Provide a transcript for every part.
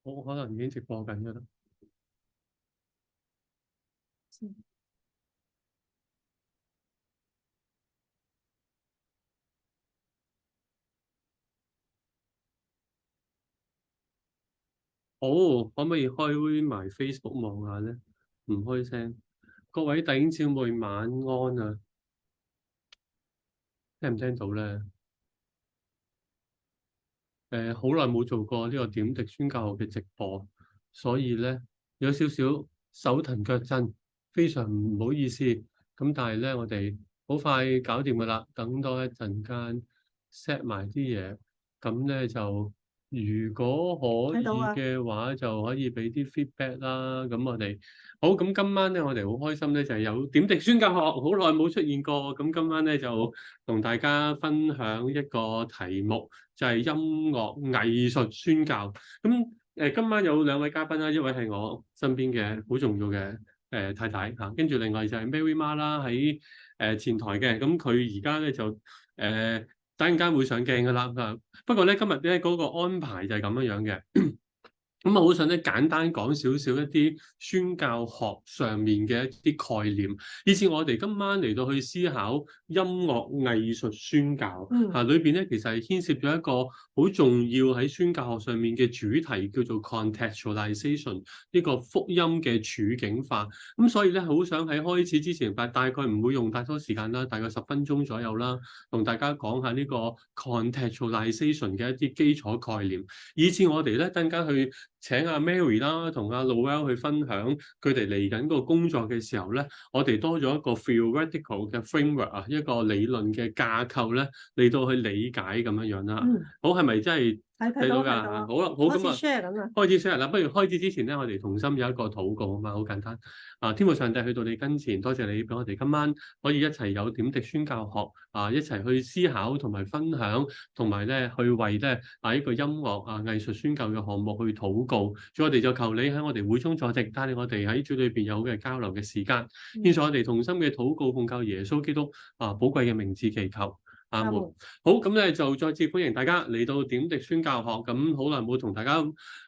我可能已經直播緊㗎啦。好，可唔可以開埋 Facebook 望下咧？唔開聲。各位弟兄姊妹晚安啊！聽唔聽到咧？好耐冇做過呢個點滴宣教學嘅直播，所以咧有少少手騰腳震，非常唔好意思。咁但係咧，我哋好快搞掂噶啦。等多一陣間 set 埋啲嘢，咁咧就如果可以嘅話，就可以俾啲 feedback 啦。咁我哋好，咁今晚咧，我哋好開心咧，就係有點滴宣教學，好耐冇出現過。咁今晚咧就同大家分享一個題目。就係音樂藝術宣教。咁今晚有兩位嘉賓啦，一位係我身邊嘅好重要嘅太太嚇，跟住另外就係 Mary 媽啦，喺前台嘅。咁佢而家咧就等陣間會上鏡噶啦。不過咧今日咧嗰個安排就係咁樣樣嘅。咁啊，好想咧簡單講少少一啲宣教學上面嘅一啲概念，以至我哋今晚嚟到去思考音樂藝術宣教裏邊咧，其實係牽涉咗一個好重要喺宣教學上面嘅主題，叫做 contextualization，呢個福音嘅處境化。咁所以咧，好想喺開始之前，大概唔會用太多時間啦，大概10分鐘左右啦，同大家講下呢個 contextualization 嘅一啲基礎概念，以至我哋咧陣間去請阿 Mary 啦，同阿 Noel 去分享佢哋嚟緊個工作嘅時候咧，我哋多咗一個 theoretical 嘅 framework 啊，一個理論嘅架構咧，嚟到去理解咁樣樣啦。好，係咪真係睇到㗎？好啦，好咁啊，開始 share 啦。不如開始之前咧，我哋同心有一個禱告啊嘛，好簡單。天父上帝去到你跟前，多謝你俾我哋今晚可以一齊有點滴宣教學一齊去思考同埋分享，同埋咧去為咧呢個音樂藝術宣教嘅項目去禱告。所以我哋就求你喺我哋會中坐席，帶領我哋喺主裏邊有好嘅交流嘅時間。現在我哋同心嘅禱告，奉靠耶穌基督寶貴嘅名字祈求。阿門。好，咁咧就再次歡迎大家嚟到點滴宣教學。咁好耐冇同大家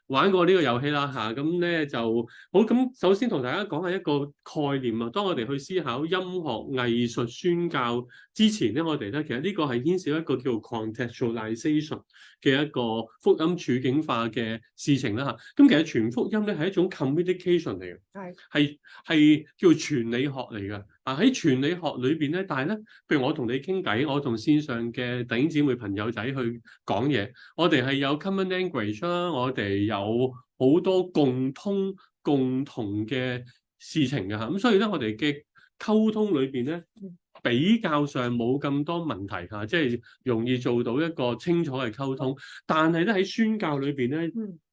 玩過呢個遊戲啦嚇，咁咧就好。咁首先同大家講下一個概念啊。當我哋去思考音樂藝術宣教之前咧，我哋咧其實呢個係牽涉一個叫 contextualization 嘅一個福音處境化嘅事情啦嚇。咁其實傳福音咧係一種 communication 嚟嘅，係叫傳理學嚟嘅。喺傳理學裏邊咧，但係咧，譬如我同你傾偈，我同線上嘅弟兄姊妹朋友仔去講嘢，我哋係有 common language 啦，我哋有好多共同嘅事情嘅嚇。咁所以咧，我哋嘅溝通裏邊咧，比較上冇咁多問題嚇，即係容易做到一個清楚嘅溝通。但係咧喺宣教裏邊咧，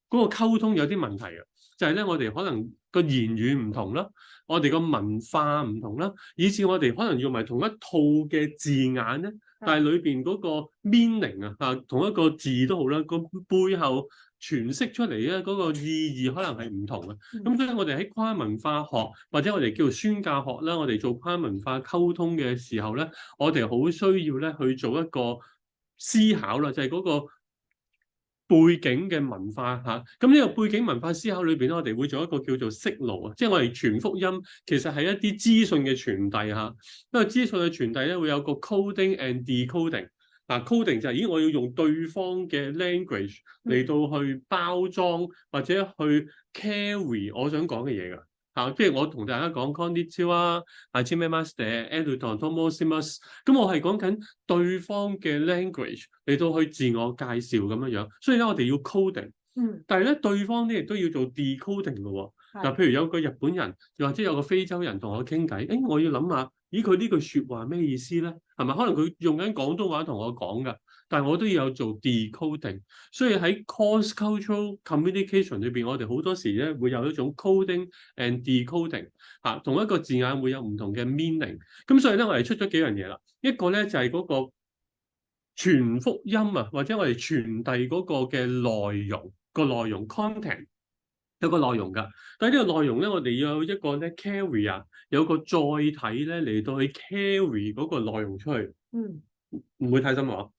嗰個溝通有啲問題嘅，就係咧我哋可能個言語唔同啦。我哋個文化唔同啦，以至我哋可能用埋同一套嘅字眼咧，但係裏邊嗰個 meaning 同一個字都好啦，個背後詮釋出嚟咧嗰個意義可能係唔同嘅。咁所以我哋喺跨文化學或者我哋叫做宣教學啦，我哋做跨文化溝通嘅時候咧，我哋好需要咧去做一個思考啦，就係嗰個背景嘅文化嚇。咁呢個背景文化思考裏邊咧，我哋會做一個叫做 signal 啊，即係我哋傳福音其實係一啲資訊嘅傳遞嚇。因為資訊嘅傳遞咧會有個 coding and decoding。coding 就係咦我要用對方嘅 language 嚟到去包裝或者去 carry 我想講嘅嘢㗎。即係我同大家講 konnichiwa、hajime mashite、eduton tomosimas，咁我係講緊對方嘅 language 嚟到去自我介紹咁樣樣，所以咧我哋要 coding，但係咧對方咧亦都要做 decoding 嘅喎。譬如有個日本人，又或者有個非洲人同我傾偈，我要諗下，咦佢呢句説話咩意思咧？係咪可能佢用緊廣東話同我講㗎？但係我都要有做 decoding，所以喺 cross-cultural communication 裏邊，我哋好多時咧會有一種 coding and decoding，同一個字眼會有唔同嘅 meaning。咁所以咧，我哋出咗幾樣嘢啦。一個咧就係嗰個傳福音或者我哋傳遞嗰個嘅內容 content 有個內容㗎。但係呢個內容咧，我哋要有一個咧 carrier，有個載體咧嚟到去 carry 嗰個內容出去。唔會太深喎。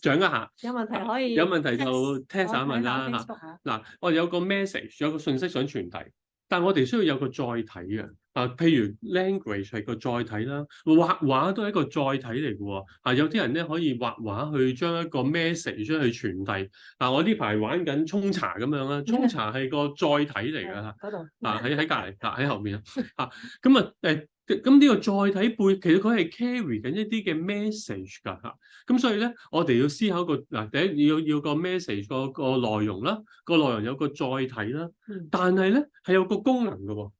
掌握下。有問題可以有問題就 test 下問啦嚇。嚇。嗱，我哋有個 message，有個信息想傳遞，但係我哋需要有個載體嘅。譬如 language 係個載體啦，畫畫都係一個載體嚟嘅喎。有啲人咧可以畫畫去將一個 message 將去傳遞。我呢排玩緊沖茶咁樣啦，沖茶係個載體嚟嘅嚇。嗰度喺隔離喺後面啊。咁呢個載體背其實佢係 carry 緊一啲嘅 message 㗎嚇。咁所以咧，我哋要思考第一要個 message 個內容啦，個內容有個載體啦，但係咧係有個功能嘅喎。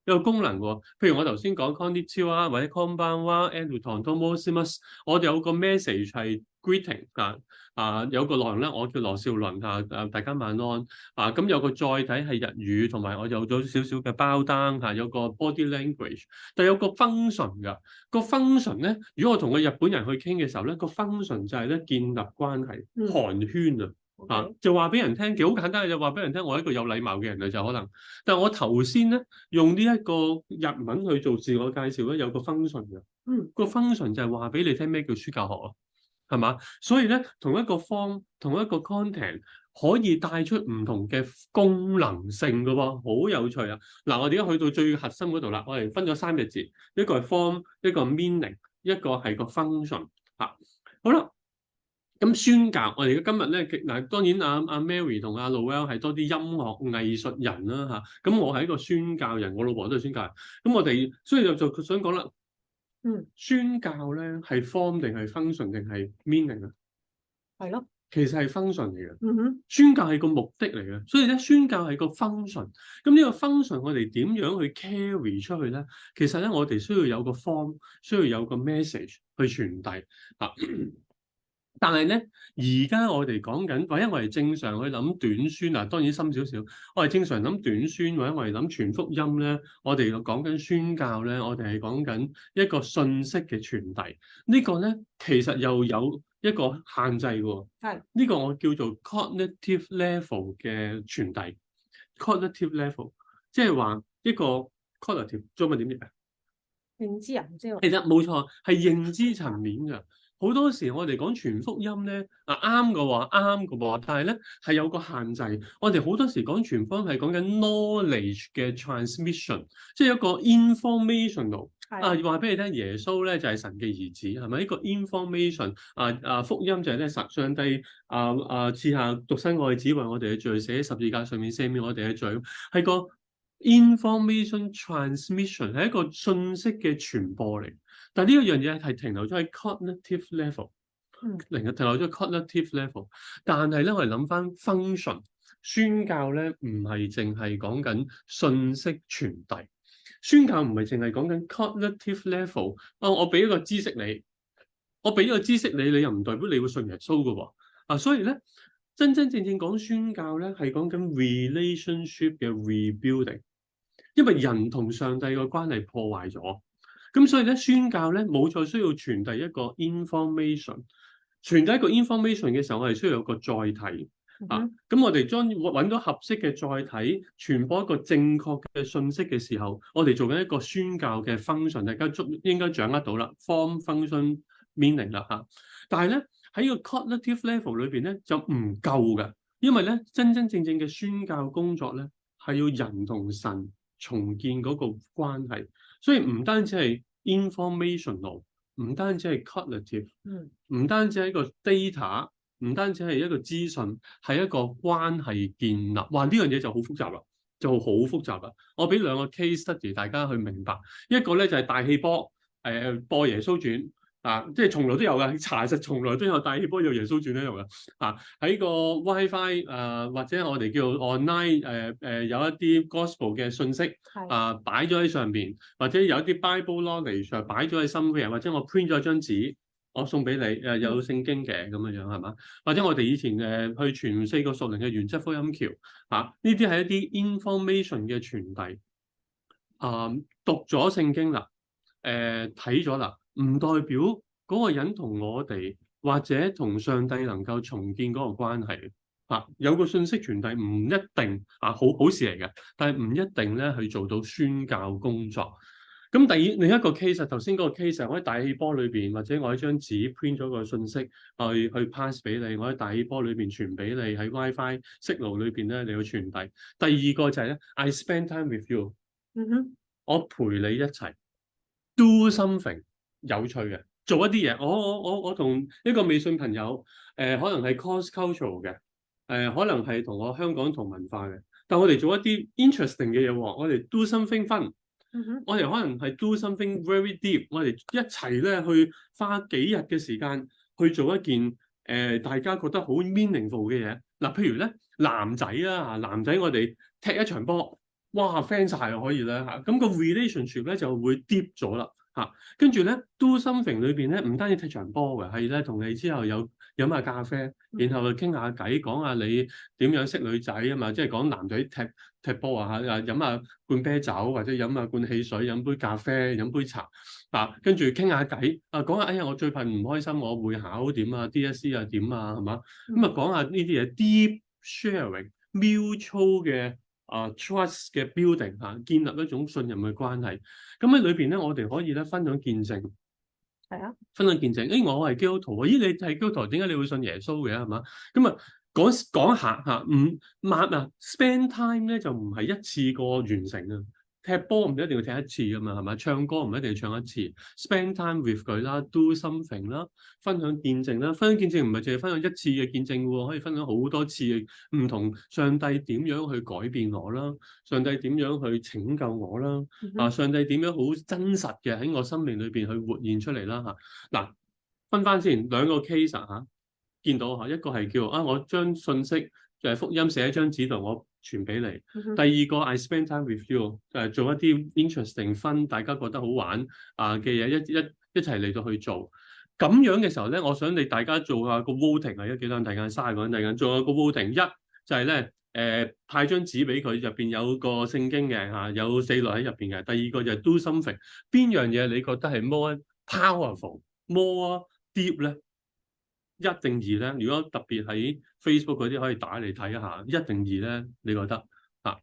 有個功能喎，譬如我頭先講 konnichiwa 或者 konbanwa and tontomosimas，我哋有個 message 係 greeting 有個內容咧，我叫羅少倫大家晚安咁有個載體係日語，同埋我有咗少少嘅包單有個 body language， 但有個 function 㗎。個 function 咧，如果我同個日本人去傾嘅時候咧，個 function 就係咧建立關係，寒暄啊。就話俾人聽，幾好簡單嘅，就話俾人聽，我係一個有禮貌嘅人就可能。但係我頭先咧用呢一個日文去做自我介紹咧，有個 function 嘅。個 function 就係話俾你聽咩叫書教學咯，係嘛？所以咧，同一個 form， 同一個 content 可以帶出唔同嘅功能性嘅喎，好有趣啊！嗱，我哋而家去到最核心嗰度啦，我哋分咗3個字，一個係 form， 一個 meaning， 一個係個 function。好啦。咁宣教，我哋今日咧嗱，當然阿 Mary 同阿 Noel 係多啲音樂藝術人啦嚇，咁我係一個宣教人，我老婆都係宣教人。咁我哋所以就想講啦，宣教咧係 form 定係 function 定係 meaning 啊？係咯，其實係 function 嚟嘅。宣教係個目的嚟嘅，所以咧宣教係個 function。咁呢個 function 我哋點樣去 carry 出去咧？其實咧我哋需要有個 form， 需要有個 message 去傳遞但係咧，而家我哋講緊，或者我哋正常去諗短宣當然深少少。我哋正常諗短宣，或者我哋諗傳福音咧，我哋講緊宣教咧，我哋係講緊一個信息嘅傳遞。呢個咧其實又有一個限制喎。係呢個我叫做 cognitive level 嘅傳遞。cognitive level 即係話一個 cognitive 中文點譯啊？認知啊，唔知喎。其實冇錯，係認知層面㗎。好多時我哋講傳福音咧，啱嘅話啱嘅喎，但係咧係有個限制。我哋好多時講傳福音係講緊 knowledge 嘅 transmission， 即係一個 informational 話俾你聽，耶穌咧就係神嘅兒子，係咪？呢個 information 福音就係咧上帝賜下獨生愛子為我哋嘅罪，寫喺十字架上面赦免我哋嘅罪，係個 information transmission， 係一個信息嘅傳播嚟。但係呢一樣嘢係停留咗喺 cognitive level， 停留咗 cognitive level。但係咧，我哋諗翻 function， 宣教咧唔係淨係講緊信息傳遞，宣教唔係淨係講緊 cognitive level。我俾一個知識你，我俾一個知識你，你又唔代表你會信耶穌㗎喎。所以咧，真真正正講宣教咧，係講緊 relationship 嘅 rebuilding， 因為人同上帝嘅關係破壞咗。咁所以咧，宣教咧冇錯需要傳遞一個 information， 傳遞一個 information 嘅時候，我哋需要有個載體咁我哋將揾到合適嘅載體，傳播一個正確嘅信息嘅時候，我哋做緊一個宣教嘅 function， 大家應該掌握到啦 ，form function meaning 啦但係咧喺個 cognitive level 裏邊咧就唔夠嘅，因為咧真真正正嘅宣教工作咧係要人同神重建嗰個關係。所以唔單止係 informational， 唔單止係 cognitive， 唔單止係一個 data， 唔單止係一個資訊，係一個關係建立。哇！呢樣嘢就好複雜啦，就好複雜啦。我俾2個 case study 大家去明白。一個咧就係大氣波，播耶穌傳。即係從來都有㗎，查實從來都有大氣波有耶穌傳喺度㗎。喺個 WiFi 或者我哋叫 online 有一啲 gospel 嘅信息擺咗喺上邊，或者有一啲 Bible knowledge 擺咗喺 somewhere，或者我 print 咗張紙，我送俾你有聖經嘅咁樣係嘛？或者我哋以前去傳4個屬靈嘅原則福音橋呢啲係一啲 information 嘅傳遞。讀咗聖經啦，睇咗啦。唔代表嗰個人同我哋或者同上帝能夠重建嗰個關係。有個信息傳遞唔一定好事嚟嘅，但係唔一定咧去做到宣教工作。咁另一個 case 頭先嗰個 case 係我喺大氣波裏邊，或者我喺張紙 print 咗個信息去 pass 俾你，我喺大氣波裏邊傳俾你，喺 WiFi signal 裏邊咧你去傳遞。第二個就係咧，I spend time with you，我陪你一齊 do something 有趣嘅，做一啲嘢。我同一個微信朋友，可能係 cross cultural 嘅，可能係同我香港同文化嘅，但我哋做一啲 interesting 嘅嘢喎，我哋 do something fun。我哋可能係 do something very deep，我哋一齊咧去花幾日嘅時間去做一件大家覺得好 meaningful 嘅嘢。嗱，譬如咧男仔我哋踢一場波，哇 friend 晒可以啦嚇，咁個 relationship 咧就會 deep 咗啦嚇。跟住咧 do something 裏邊咧唔單止踢場波嘅，係咧同你之後有飲下咖啡，然後就傾下偈，講下你點樣識女仔啊嘛，即係講男仔踢波啊嚇，飲下罐啤酒或者飲下罐汽水，飲杯咖啡，飲杯茶啊，跟住傾下偈啊，講下哎呀我最近唔開心，我會考點啊 DSE 啊點啊係嘛，咁啊講下呢啲嘢 deep sharing mutual 嘅trust 嘅 building 嚇，建立一種信任嘅關係。咁喺裏邊咧，我哋可以咧分享見證。係啊，分享見證。我係基督徒啊！咦，你係基督徒，點解你會信耶穌嘅係嘛？咁啊講下嚇，spend time 咧就唔係一次過完成啊。踢波唔一定要踢一次噶嘛，係嘛？唱歌唔一定要唱一次。spend time with 佢啦，do something 啦，分享見證啦。分享見證唔係淨係分享一次嘅見證喎，可以分享好多次嘅唔同。上帝點樣去改變我啦？上帝點樣去拯救我啦？上帝點樣好真實嘅喺我生命裏邊去活現出嚟啦嚇。嗱，分翻先兩個 case 嚇，見到嚇，一個係叫我將信息就係福音寫喺張紙度，我傳俾你。第二個 I spend time with you，做一啲 interesting fun，大家覺得好玩嘅嘢，一齊嚟到去做。咁樣嘅時候咧，我想大家做下個 voting 啊，幾多人大家嘥個人大家做下個 voting。一就係咧派張紙俾佢，入邊有個聖經嘅嚇，有4律喺入邊嘅。第二個就係 do something， 邊樣嘢你覺得係 more powerful、more deep 咧？一定二咧？如果特別喺 Facebook 嗰啲可以打嚟睇一下，一定二咧？你覺得嚇？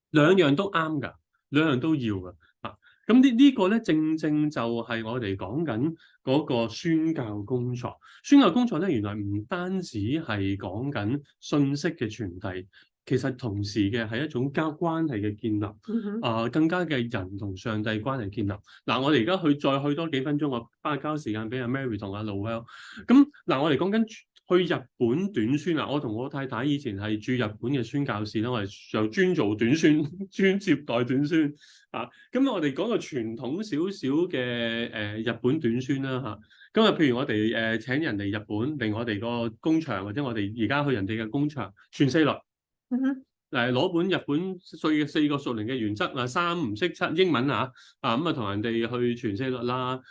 兩樣都啱㗎，兩樣都要㗎嚇。咁呢個咧，正正就係我哋講緊嗰個宣教工作。宣教工作咧，原來唔單止係講緊信息嘅傳遞，其實同時嘅係一種關係嘅建立，更加嘅人同上帝關係建立。嗱，我哋而家再去多幾分鐘，我花交時間俾阿 Mary 同阿 Noel。咁嗱，我哋講緊去日本短宣啊！我同我太太以前係駐日本嘅宣教士啦，我哋就專做短宣，專接待短宣啊。咁我哋講個傳統少少嘅日本短宣啦嚇。咁譬如我哋請人嚟日本，嚟我哋個工場，或者我哋而家去人哋嘅工場傳4律。攞本日本4個屬靈嘅原則啊，3唔識7英文啊，咁啊同人哋去傳4律啦，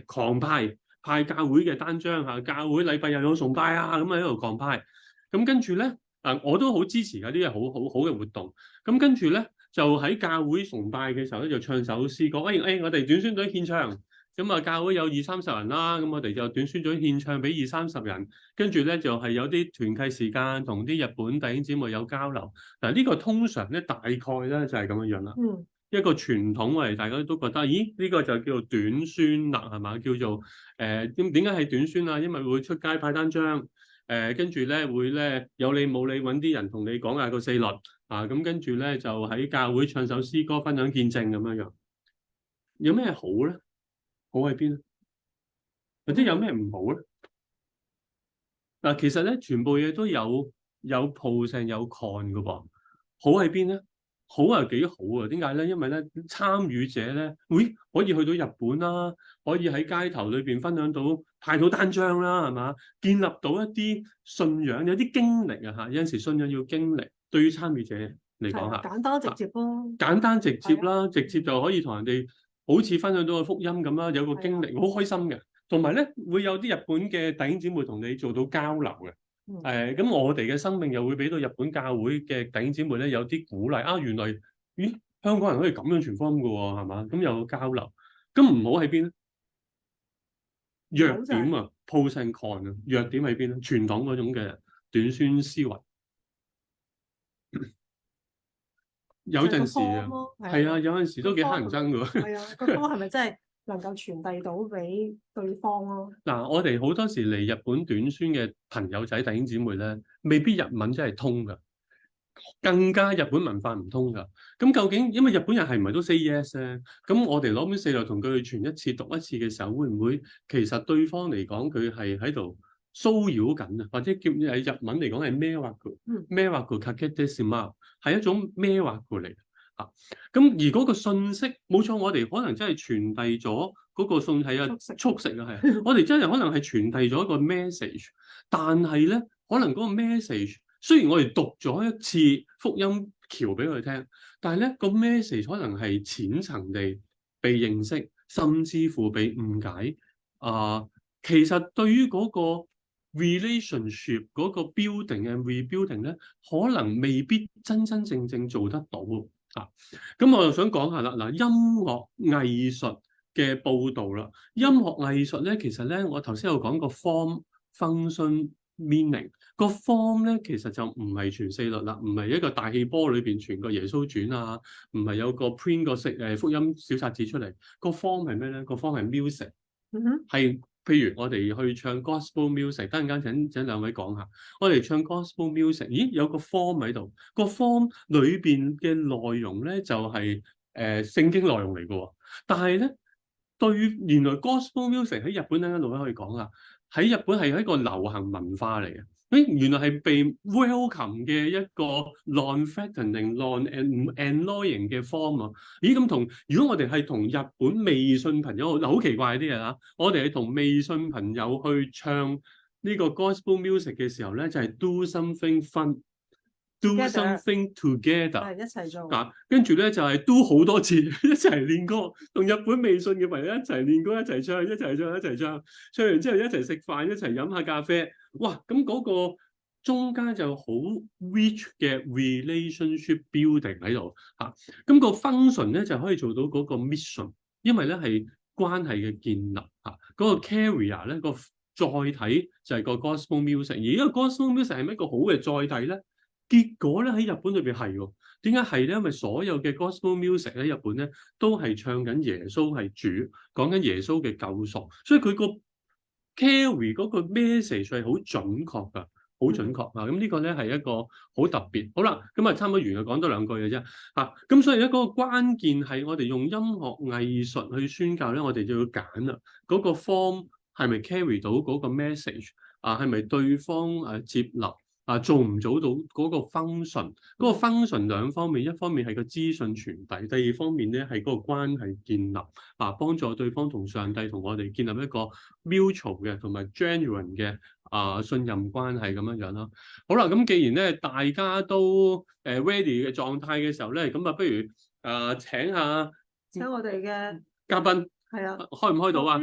狂派教會嘅單張嚇，教會禮拜又有崇拜啊，咁喺度狂派。咁跟住咧我都好支持嗰啲係好嘅活動。咁跟住咧就喺教會崇拜嘅時候咧，就唱首詩歌。我哋短宣隊獻唱。咁啊，教會有20-30人啦，咁我哋就短宣隊獻唱俾20-30人，跟住咧就係有啲團契時間，同啲日本弟兄姊妹有交流。嗱，呢個通常咧大概咧就係咁樣樣啦。一個傳統我哋大家都覺得，咦？呢個就叫做短宣啦，係嘛？叫做點解係短宣啊？因為會出街派單張，跟住咧會咧有理冇理揾啲人同你講下個4律啊，咁跟住咧就喺教會唱首詩歌，分享見證咁樣樣。有咩好咧？好喺邊咧？或者有咩唔好咧？嗱，其實咧，全部嘢都有 pros 有 con 嘅噃。好喺邊咧？好係幾好啊？點解咧？因為咧，參與者咧，可以去到日本啦，可以喺街頭裏邊分享到派到單張啦，係嘛？建立到一啲信仰，有啲經歷啊嚇。有陣時信仰要經歷，對於參與者嚟講嚇，簡單直接咯。簡單直接啦，直接就可以同人哋好似分享到個福音咁啦，有個經歷，好開心嘅。同埋咧，會有啲日本嘅弟兄姊妹同你做到交流嘅。咁我哋嘅生命又會俾到日本教會嘅弟兄姊妹咧有啲鼓勵啊！原來香港人可以咁樣傳福音嘅喎，係嘛？咁有個交流。咁唔好喺邊咧？弱點啊 ，pros and cons 啊，弱點喺邊咧？傳統嗰種嘅短宣思維。有陣時啊，係啊，有陣時都幾乞人憎㗎喎。係啊，個方係咪真係能夠傳遞到俾對方咯？嗱，我哋好多時嚟日本短宣嘅朋友仔弟兄姊妹咧，未必日文真係通㗎，更加日本文化唔通㗎。咁究竟因為日本人係唔係都 say yes 咧？咁我哋攞本四律同佢去傳一次讀一次嘅時候，會唔會其實對方嚟講佢係喺度騷擾緊啊？或者叫喺日文嚟講係咩話句？咩話句 kakete shimau 係一種咩話句嚟啊？咁而嗰個信息冇錯，我哋可能真係傳遞咗嗰個信係啊速食啊，係我哋真係可能係傳遞咗一個 message， 但係咧可能嗰個 message 雖然我哋讀咗一次福音橋俾佢聽，但係咧個 message 可能係淺層地被認識，甚至乎被誤解其實對於嗰個 relationship 嗰個 building and rebuilding 咧，可能未必真真正正做得到啊。咁我又想講下啦，嗱，音樂藝術嘅報導啦，音樂藝術咧，其實咧，我頭先有講過 form function meaning 個 form 咧，其實就唔係傳四律啦，唔係一個大氣波裏邊傳個耶穌傳啊，唔係有個 print 個福音小冊子出嚟。個 form 係咩咧？個 form 係 music，係譬如我哋去唱 gospel music，等陣間請兩位講下，我哋唱 gospel music， 咦有個 form 喺度，個 form 裏邊嘅內容咧就係聖經內容嚟嘅喎，但係咧對於原來 gospel music 喺日本等間老闆可以講啦，喺日本係一個流行文化嚟嘅。原來係被 welcome 嘅一個 non-threatening、non-annoying 嘅 form 啊！咦，咁同如果我哋係同日本未信朋友，好奇怪啲嘢啦！我哋係同未信朋友去唱呢個 gospel music 嘅時候咧，就係 do something fun。Do something together， 一齊做跟住咧就係 do 好多次，一齊練歌，同日本未信嘅朋友一齊練歌，一齊唱，一齊唱，一齊唱，唱完之後一齊食飯，一齊飲下咖啡，哇！咁嗰個中間就好 rich 嘅 relationship building 喺度嚇，咁個 function 咧就可以做到嗰個 mission， 因為咧係關係嘅建立嚇，嗰個 carrier 咧個載體就係個 gospel music， 而呢個 gospel music 係咪一個好嘅載體咧？結果咧喺日本裏邊係喎，點解係咧？因為所有嘅 gospel music 喺日本咧都係唱緊耶穌係主，講緊耶穌嘅救贖，所以佢個 carry 嗰個 message 係好準確㗎，好準確啊！咁呢個咧係一個好特別。好啦，咁啊差唔多完啦，講多兩句嘅啫嚇。咁所以咧嗰個關鍵係我哋用音樂藝術去宣教咧，我哋就要揀啦，嗰個 form 係咪 carry 到嗰個 message 啊？係咪對方接納？做唔做到嗰個 function？ 嗰個 function 兩方面，一方面係個資訊傳遞，第二方面咧係嗰個關係建立，幫助對方同上帝同我哋建立一個 mutual 嘅同埋 genuine 嘅信任關係咁樣樣啦。好啦，咁既然咧大家都ready 嘅狀態嘅時候咧，咁不如請我哋嘅嘉賓係啊，開唔開到啊？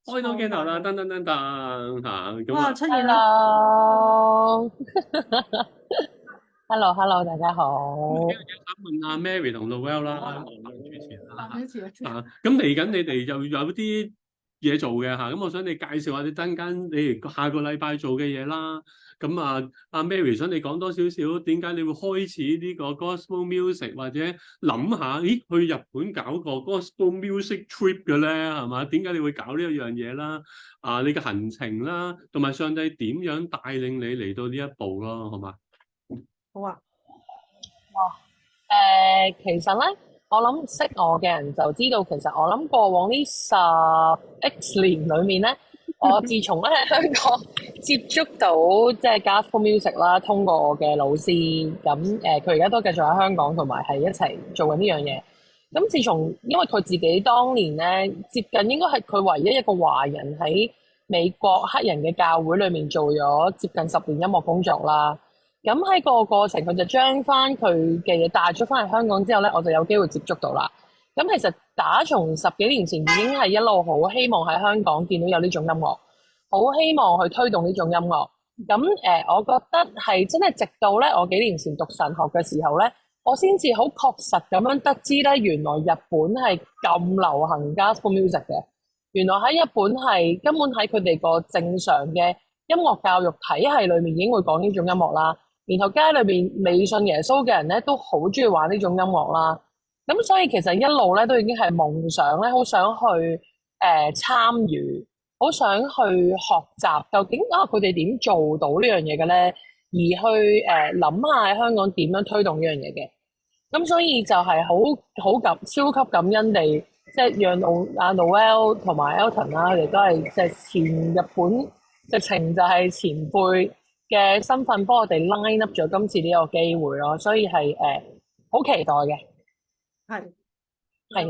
開到鏡頭啦，噔噔噔噔嚇！哇，出現啦 ！Hello，大家好。想問下 Mary 同 Noel 啦，主持啦嚇。咁嚟緊你哋又有啲嘢做嘅嚇，咁我想你介紹下你陣間你下個禮拜做嘅嘢啦。咁阿 Mary 想你講多少少點解你會開始呢個 gospel music， 或者諗下咦去日本搞個 gospel music trip 嘅咧係嘛？點解你會搞呢一樣嘢啦？你嘅行程啦，同埋上帝點樣帶領你嚟到呢一步咯，好嘛？好啊。其實咧，我諗識我嘅人就知道，其實我諗過往呢10X 年裏面咧，我自從咧喺香港接觸到即係 gospel music 啦，通過我嘅老師，咁佢而家都繼續喺香港，同埋係一齊做緊呢樣嘢。咁自從因為佢自己當年咧接近應該係佢唯一一個華人喺美國黑人嘅教會裏面做咗接近10年音樂工作啦。咁喺個過程，佢就將翻佢嘅嘢帶咗翻嚟香港之後咧，我就有機會接觸到啦。咁其實打從10幾年前已經係一路好希望喺香港見到有呢種音樂，好希望去推動呢種音樂。咁我覺得係真係直到咧我幾年前讀神學嘅時候咧，我先至好確實咁樣得知咧，原來日本係咁流行 gospel music 嘅。原來喺日本係根本喺佢哋個正常嘅音樂教育體系裏面已經會講呢種音樂啦。然後街裏邊未信耶穌嘅人咧都好中意玩呢種音樂啦。咁所以其實一路咧都已經係夢想咧，好想去參與，好想去學習究竟佢哋點做到呢樣嘢嘅咧，而去諗下香港點樣推動呢樣嘢嘅。咁所以就係超級感恩地，即係讓阿 Noel 同埋 Elton 啦，佢哋都係即係前日本直情就係前輩嘅身份幫我哋 line up 咗今次呢個機會咯，所以係好期待嘅。係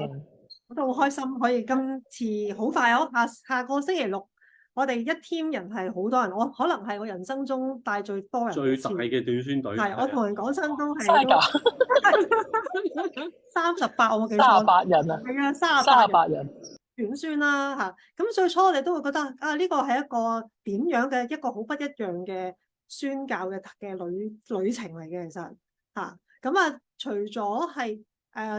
啊，我都好開心可以今次好快下個星期六，我哋一 team 人係好多人，我可能係我人生中帶最多人最大嘅短宣隊。係我同人講親都係真係㗎38，我冇記錯。38人啊，係啊，38人短宣啦嚇。咁最初我哋都會覺得呢個係一個點樣嘅一個好不一樣嘅宣教嘅旅程嚟嘅，其實嚇。咁除咗係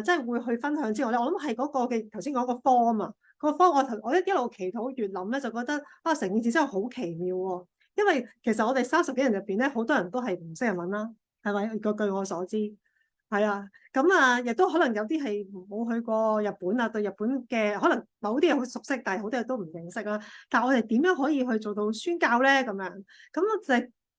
即係會去分享之外咧，我諗係嗰個嘅頭先講個 form 啊，個 form 我一路祈禱越諗咧，就覺得成件事真係好奇妙喎。因為其實我哋30幾人入邊咧，好多人都係唔識日文啦，係咪？據我所知係啊。咁亦都可能有啲係冇去過日本啊，對日本嘅可能某啲嘢好熟悉，但係好多嘢都唔認識啦。但係我哋點樣可以去做到宣教咧？咁樣咁我就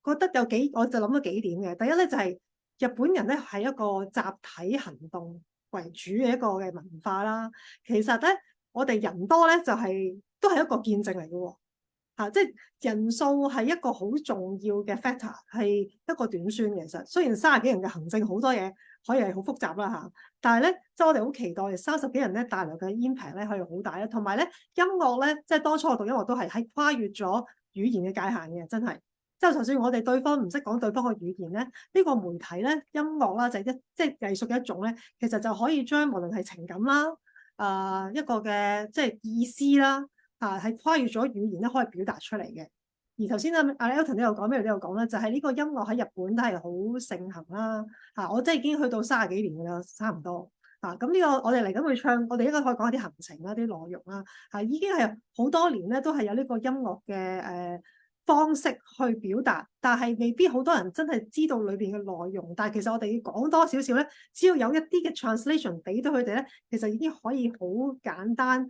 覺得我就諗咗幾點嘅。第一咧就係日本人咧係一個集體行動為主嘅一個嘅文化啦。其實咧，我哋人多咧就都係一個見證嚟嘅喎。即係人數係一個好重要嘅 factor，係一個短宣嘅。其實雖然30幾人嘅行政好多嘢可以係好複雜啦但係咧即係我哋好期待30幾人咧帶來嘅 impact 咧可以好大啦。同埋咧音樂咧，即係當初我讀音樂都係跨越咗語言嘅界限嘅，真係。即係就算我哋對方唔識講對方嘅語言咧，呢個媒體咧音樂啦就係即係藝術嘅一種咧，其實就可以將無論係情感啦，一個嘅即係意思啦。係跨越咗語言咧，可以表達出嚟嘅。而頭先阿 Elton 都有講，咩都有講啦，就係呢個音樂喺日本都係好盛行啦。我真係已經去到30幾年㗎啦，差唔多。咁呢個我哋嚟緊去唱，我哋應該可以講下啲行程啦、啲內容啦。已經係好多年咧，都係有呢個音樂嘅方式去表達，但係未必好多人真係知道裏邊嘅內容。但係其實我哋要講多少少咧，只要有一啲嘅 translation 俾到佢哋咧，其實已經可以好簡單。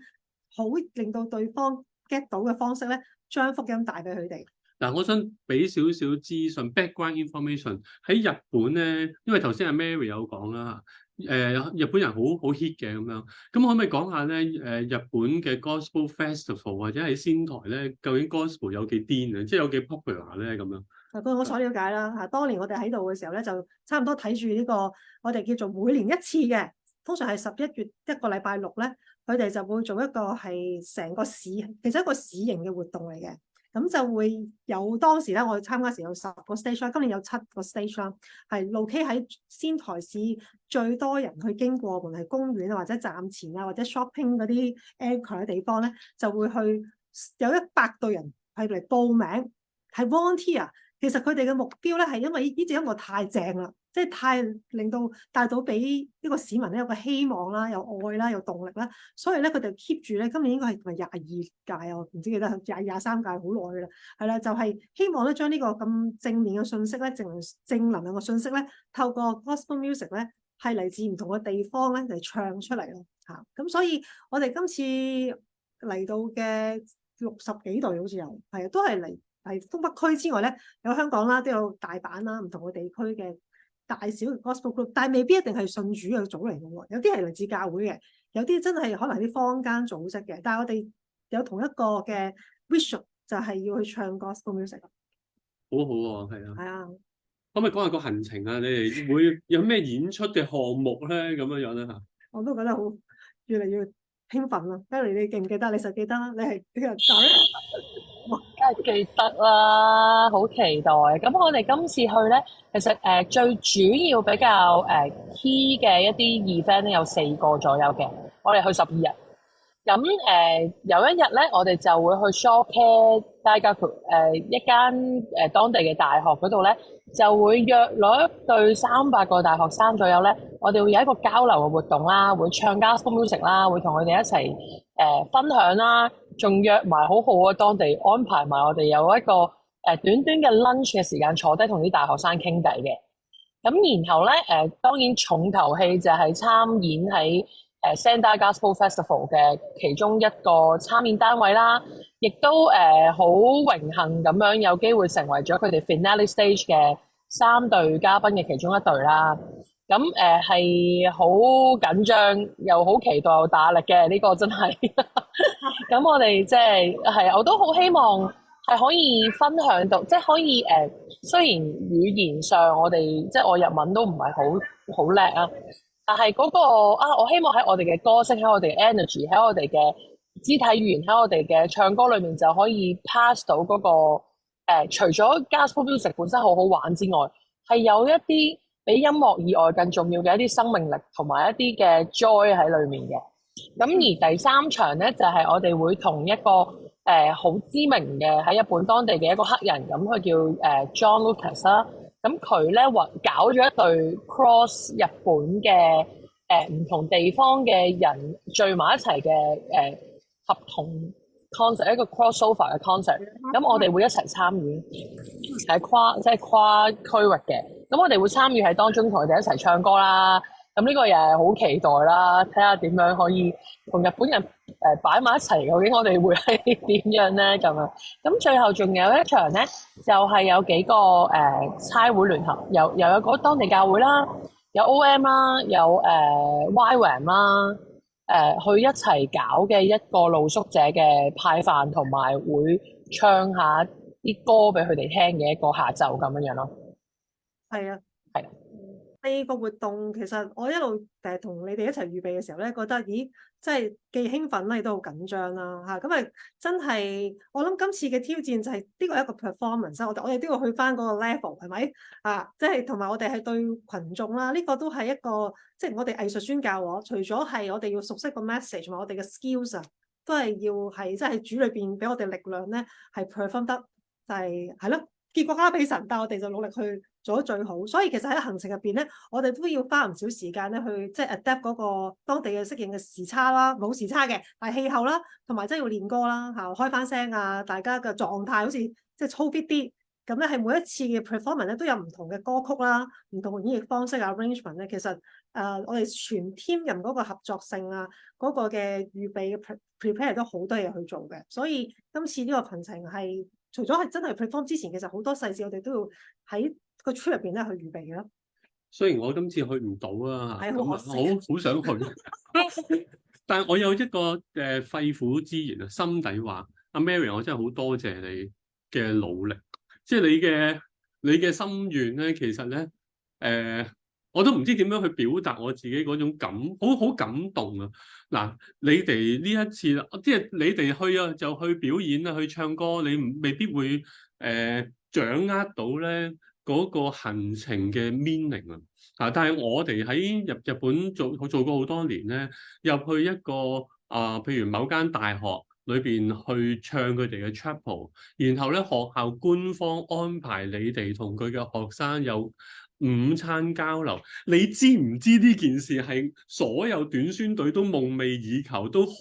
好令到對方 get 到嘅方式咧，將福音帶俾佢哋。嗱，我想俾少少資訊 background information 喺日本咧，因為頭先阿 Mary 有講啦，日本人好 hit 嘅咁樣，咁可唔可以講下咧？日本嘅 Gospel Festival 或者喺仙台咧，究竟 Gospel 有幾癲啊？即係有幾 popular 咧咁樣？據我所了解啦，當年我哋喺度嘅時候咧，就差唔多睇住呢個我哋叫做每年一次嘅，通常係11月一個禮拜六咧。佢哋就會做一個係成個市，其實一個市型嘅活動嚟嘅。咁就會有當時咧，我哋參加時有10個 stage 啦，今年有7個 stage 啦，係 locate 喺仙台市最多人去經過，無論係公園啊，或者站前啊，或者 shopping 嗰啲 anchor 嘅地方咧，就會去有100隊人係嚟報名，係 volunteer。其實佢哋嘅目標咧係因為呢隻音樂太正啦，即係太令到帶到俾呢個市民咧有個希望啦，有愛啦，有動力啦，所以咧佢哋 keep 住咧，今年應該係22屆啊，我唔知記得23屆，好耐噶啦，係啦，就係希望咧將呢個咁正面嘅信息咧，正能量嘅信息咧，透過 gospel music 咧係嚟自唔同嘅地方咧嚟唱出嚟咯嚇。咁所以我哋今次嚟到嘅60幾隊好似有係啊，都係嚟。係東北區之外咧，有香港啦，都有大阪啦，唔同嘅地區嘅大小嘅 gospel group，但係未必一定係信主嘅組嚟嘅喎，有啲係嚟自教會嘅，有啲真係可能係啲坊間組織嘅，但係我哋有同一個嘅 vision，就係要去唱 gospel music。好好喎，係啊。係啊。可唔可以講下個行程啊？你哋會有咩演出嘅項目咧？咁樣樣咧嚇。我都覺得好越嚟越興奮啦。Barry，你記唔記得？你實記得啦。你係呢個教咧？梗係記得啦，好期待。咁我哋今次去咧，其實最主要比較key 嘅一啲 event 咧有4個左右嘅。我哋去12日。咁有一日咧，我哋就會去 showcase 大家一間當地嘅大學嗰度咧，就會約攞一隊300個大學生左右咧，我哋會有一個交流嘅活動啦，會唱 gospel music 啦，會同佢哋一齊分享啦，仲約埋好好啊，當地安排埋我哋有一個短短嘅 lunch 嘅時間坐低同啲大學生傾偈嘅。咁然後咧當然重頭戲就係參演喺Sendai Gospel Festival 嘅其中一個參演單位啦，亦都好榮幸咁樣有機會成為咗佢哋 finale stage 嘅3隊嘉賓嘅其中一隊啦。咁係好緊張又好期待又大壓力嘅呢個真係。咁我哋即係我都好希望係可以分享到，即係可以雖然語言上我哋即係我日文都唔係好叻啊，但係嗰個我希望喺我哋嘅歌聲、喺我哋嘅 energy、喺我哋嘅肢體語言、喺我哋嘅唱歌裏面就可以 pass 到嗰個除咗 gospel music 本身好好玩之外，係有一啲比音樂以外更重要嘅一啲生命力同埋一啲嘅 joy 喺裏面嘅。咁而第3場咧就係我哋會同一個好知名嘅喺日本當地嘅一個黑人，咁佢叫John Lucas 啦。咁佢咧搞咗一隊 cross 日本嘅唔同地方嘅人聚埋一齊嘅合同 concert， 一個 crossover 嘅 concert。咁我哋會一齊參與，係跨區域嘅。咁我哋會參與喺當中，同佢哋一齊唱歌啦。咁呢個又係好期待啦，睇下點樣可以同日本人擺埋一齊，究竟我哋會係點樣咧咁樣。咁最後仲有一場咧，就係有幾個差會聯合，又有個當地教會啦，有 OM 啦，有YWAM 啦，去一齊搞嘅一個露宿者嘅派飯，同埋會唱下啲歌俾佢哋聽嘅一個下晝咁樣咯。係啊，係。呢個活動其實我一路同你哋一齊預備嘅時候咧，覺得咦，真係既興奮啦，亦都好緊張啦嚇。咁啊，真係我諗今次嘅挑戰就係呢個係一個 performance，我哋都要去翻嗰個 level 係咪啊？即係同埋我哋係對群眾啦，呢個都係一個即係我哋藝術宣教喎。除咗係我哋要熟悉個 message 同埋我哋嘅 skills 啊，都係要係即係主裏邊俾我哋力量咧，係 perform 得就係咯。結果交俾神，但係我哋就努力去做得最好。所以其實喺行程入邊咧，我哋都要花唔少時間咧去即係 adapt 嗰個當地嘅適應嘅時差啦，冇時差嘅，但係氣候啦，同埋真係要練歌啦嚇，開翻聲啊，大家嘅狀態好似即係操 fit 啲。咁咧係每一次嘅 performance 咧都有唔同嘅歌曲啦，唔同嘅演繹方式啊 arrangement 咧，其實我哋全 team 人嗰個合作性啊，嗰個嘅預備嘅 prepare 都好多嘢去做嘅。所以今次呢個行程係。除咗係真係 perform 之前，其實好多細節我哋都要喺個 trip 入邊咧去預備嘅咯。雖然我今次去唔到啊，係好可惜，好想去，但係我有一個肺腑之言啊，心底話，阿 Mary，我真係好多謝你嘅努力，即係你嘅心願咧，其實咧我都唔知點樣去表達我自己嗰種好感動啊！嗱，你哋呢一次，即係你哋去啊，就去表演啊，去唱歌，你未必會掌握到咧嗰個行程嘅 meaning 啊！但係我哋喺日本做過好多年咧，入去一個譬如某間大學裏邊去唱佢哋嘅 chapel， 然後咧學校官方安排你哋同佢嘅學生有午餐交流，你知唔知呢件事係所有短宣隊都夢寐以求，都好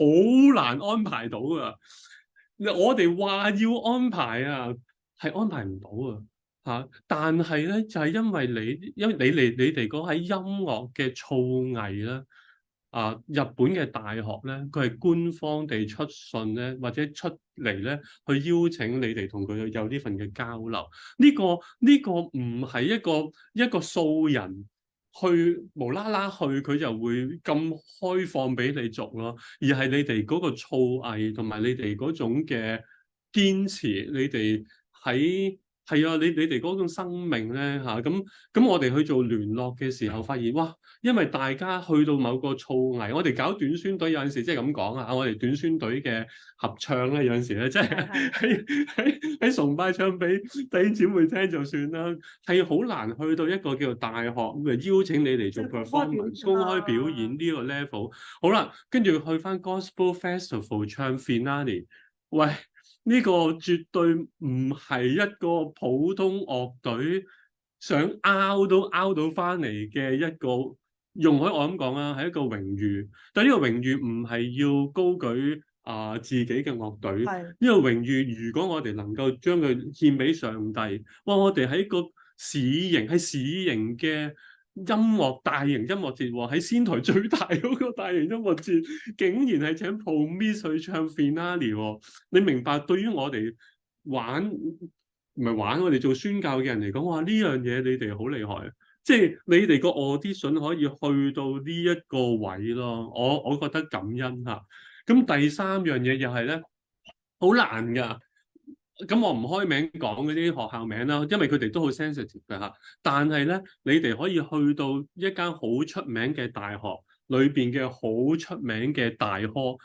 難安排到噶。我哋話要安排啊，係安排唔到啊嚇。但係咧就係因為你哋嗰喺音樂嘅造詣咧。日本嘅大學咧，佢係官方地出信咧，或者出嚟咧，去邀請你哋同佢有呢份嘅交流。呢個唔係一個素人去無啦啦去，佢就會咁開放俾你做咯，而係你哋嗰個造詣同埋你哋嗰種嘅堅持，你哋喺。係啊，你哋嗰種生命咧嚇，咁我哋去做聯絡嘅時候，發現哇，因為大家去到某個造詣，我哋搞短宣隊有陣時即係咁講啊，我哋短宣隊嘅合唱咧有陣時咧，即係喺崇拜唱俾弟兄姊妹聽就算啦，係好難去到一個叫做大學咁邀請你嚟做 performance 公開表演呢個 level。好啦，跟住去翻 Gospel Festival 唱 finale， 喂。呢個絕對唔係一個普通樂隊想拗到翻嚟嘅一個，容許我咁講啊，係一個榮譽。但呢個榮譽唔係要高舉自己嘅樂隊。係呢個榮譽，如果我哋能夠將佢獻俾上帝，哇！我哋喺個市型嘅音樂大型音樂節喎，喺仙台最大嗰個大型音樂節，竟然係請 Promise 去唱 Finale 喎。你明白？對於我哋唔係玩，我哋做宣教嘅人嚟講，哇！呢樣嘢你哋好厲害，即係你哋個 audition 可以去到呢一個位咯。我覺得感恩嚇。咁第三樣嘢又係咧，好難㗎。咁我唔開名講嗰啲學校名啦，因為佢哋都好 sensitive 嘅嚇。但係咧，你哋可以去到一間好出名嘅大學裏邊嘅好出名嘅大科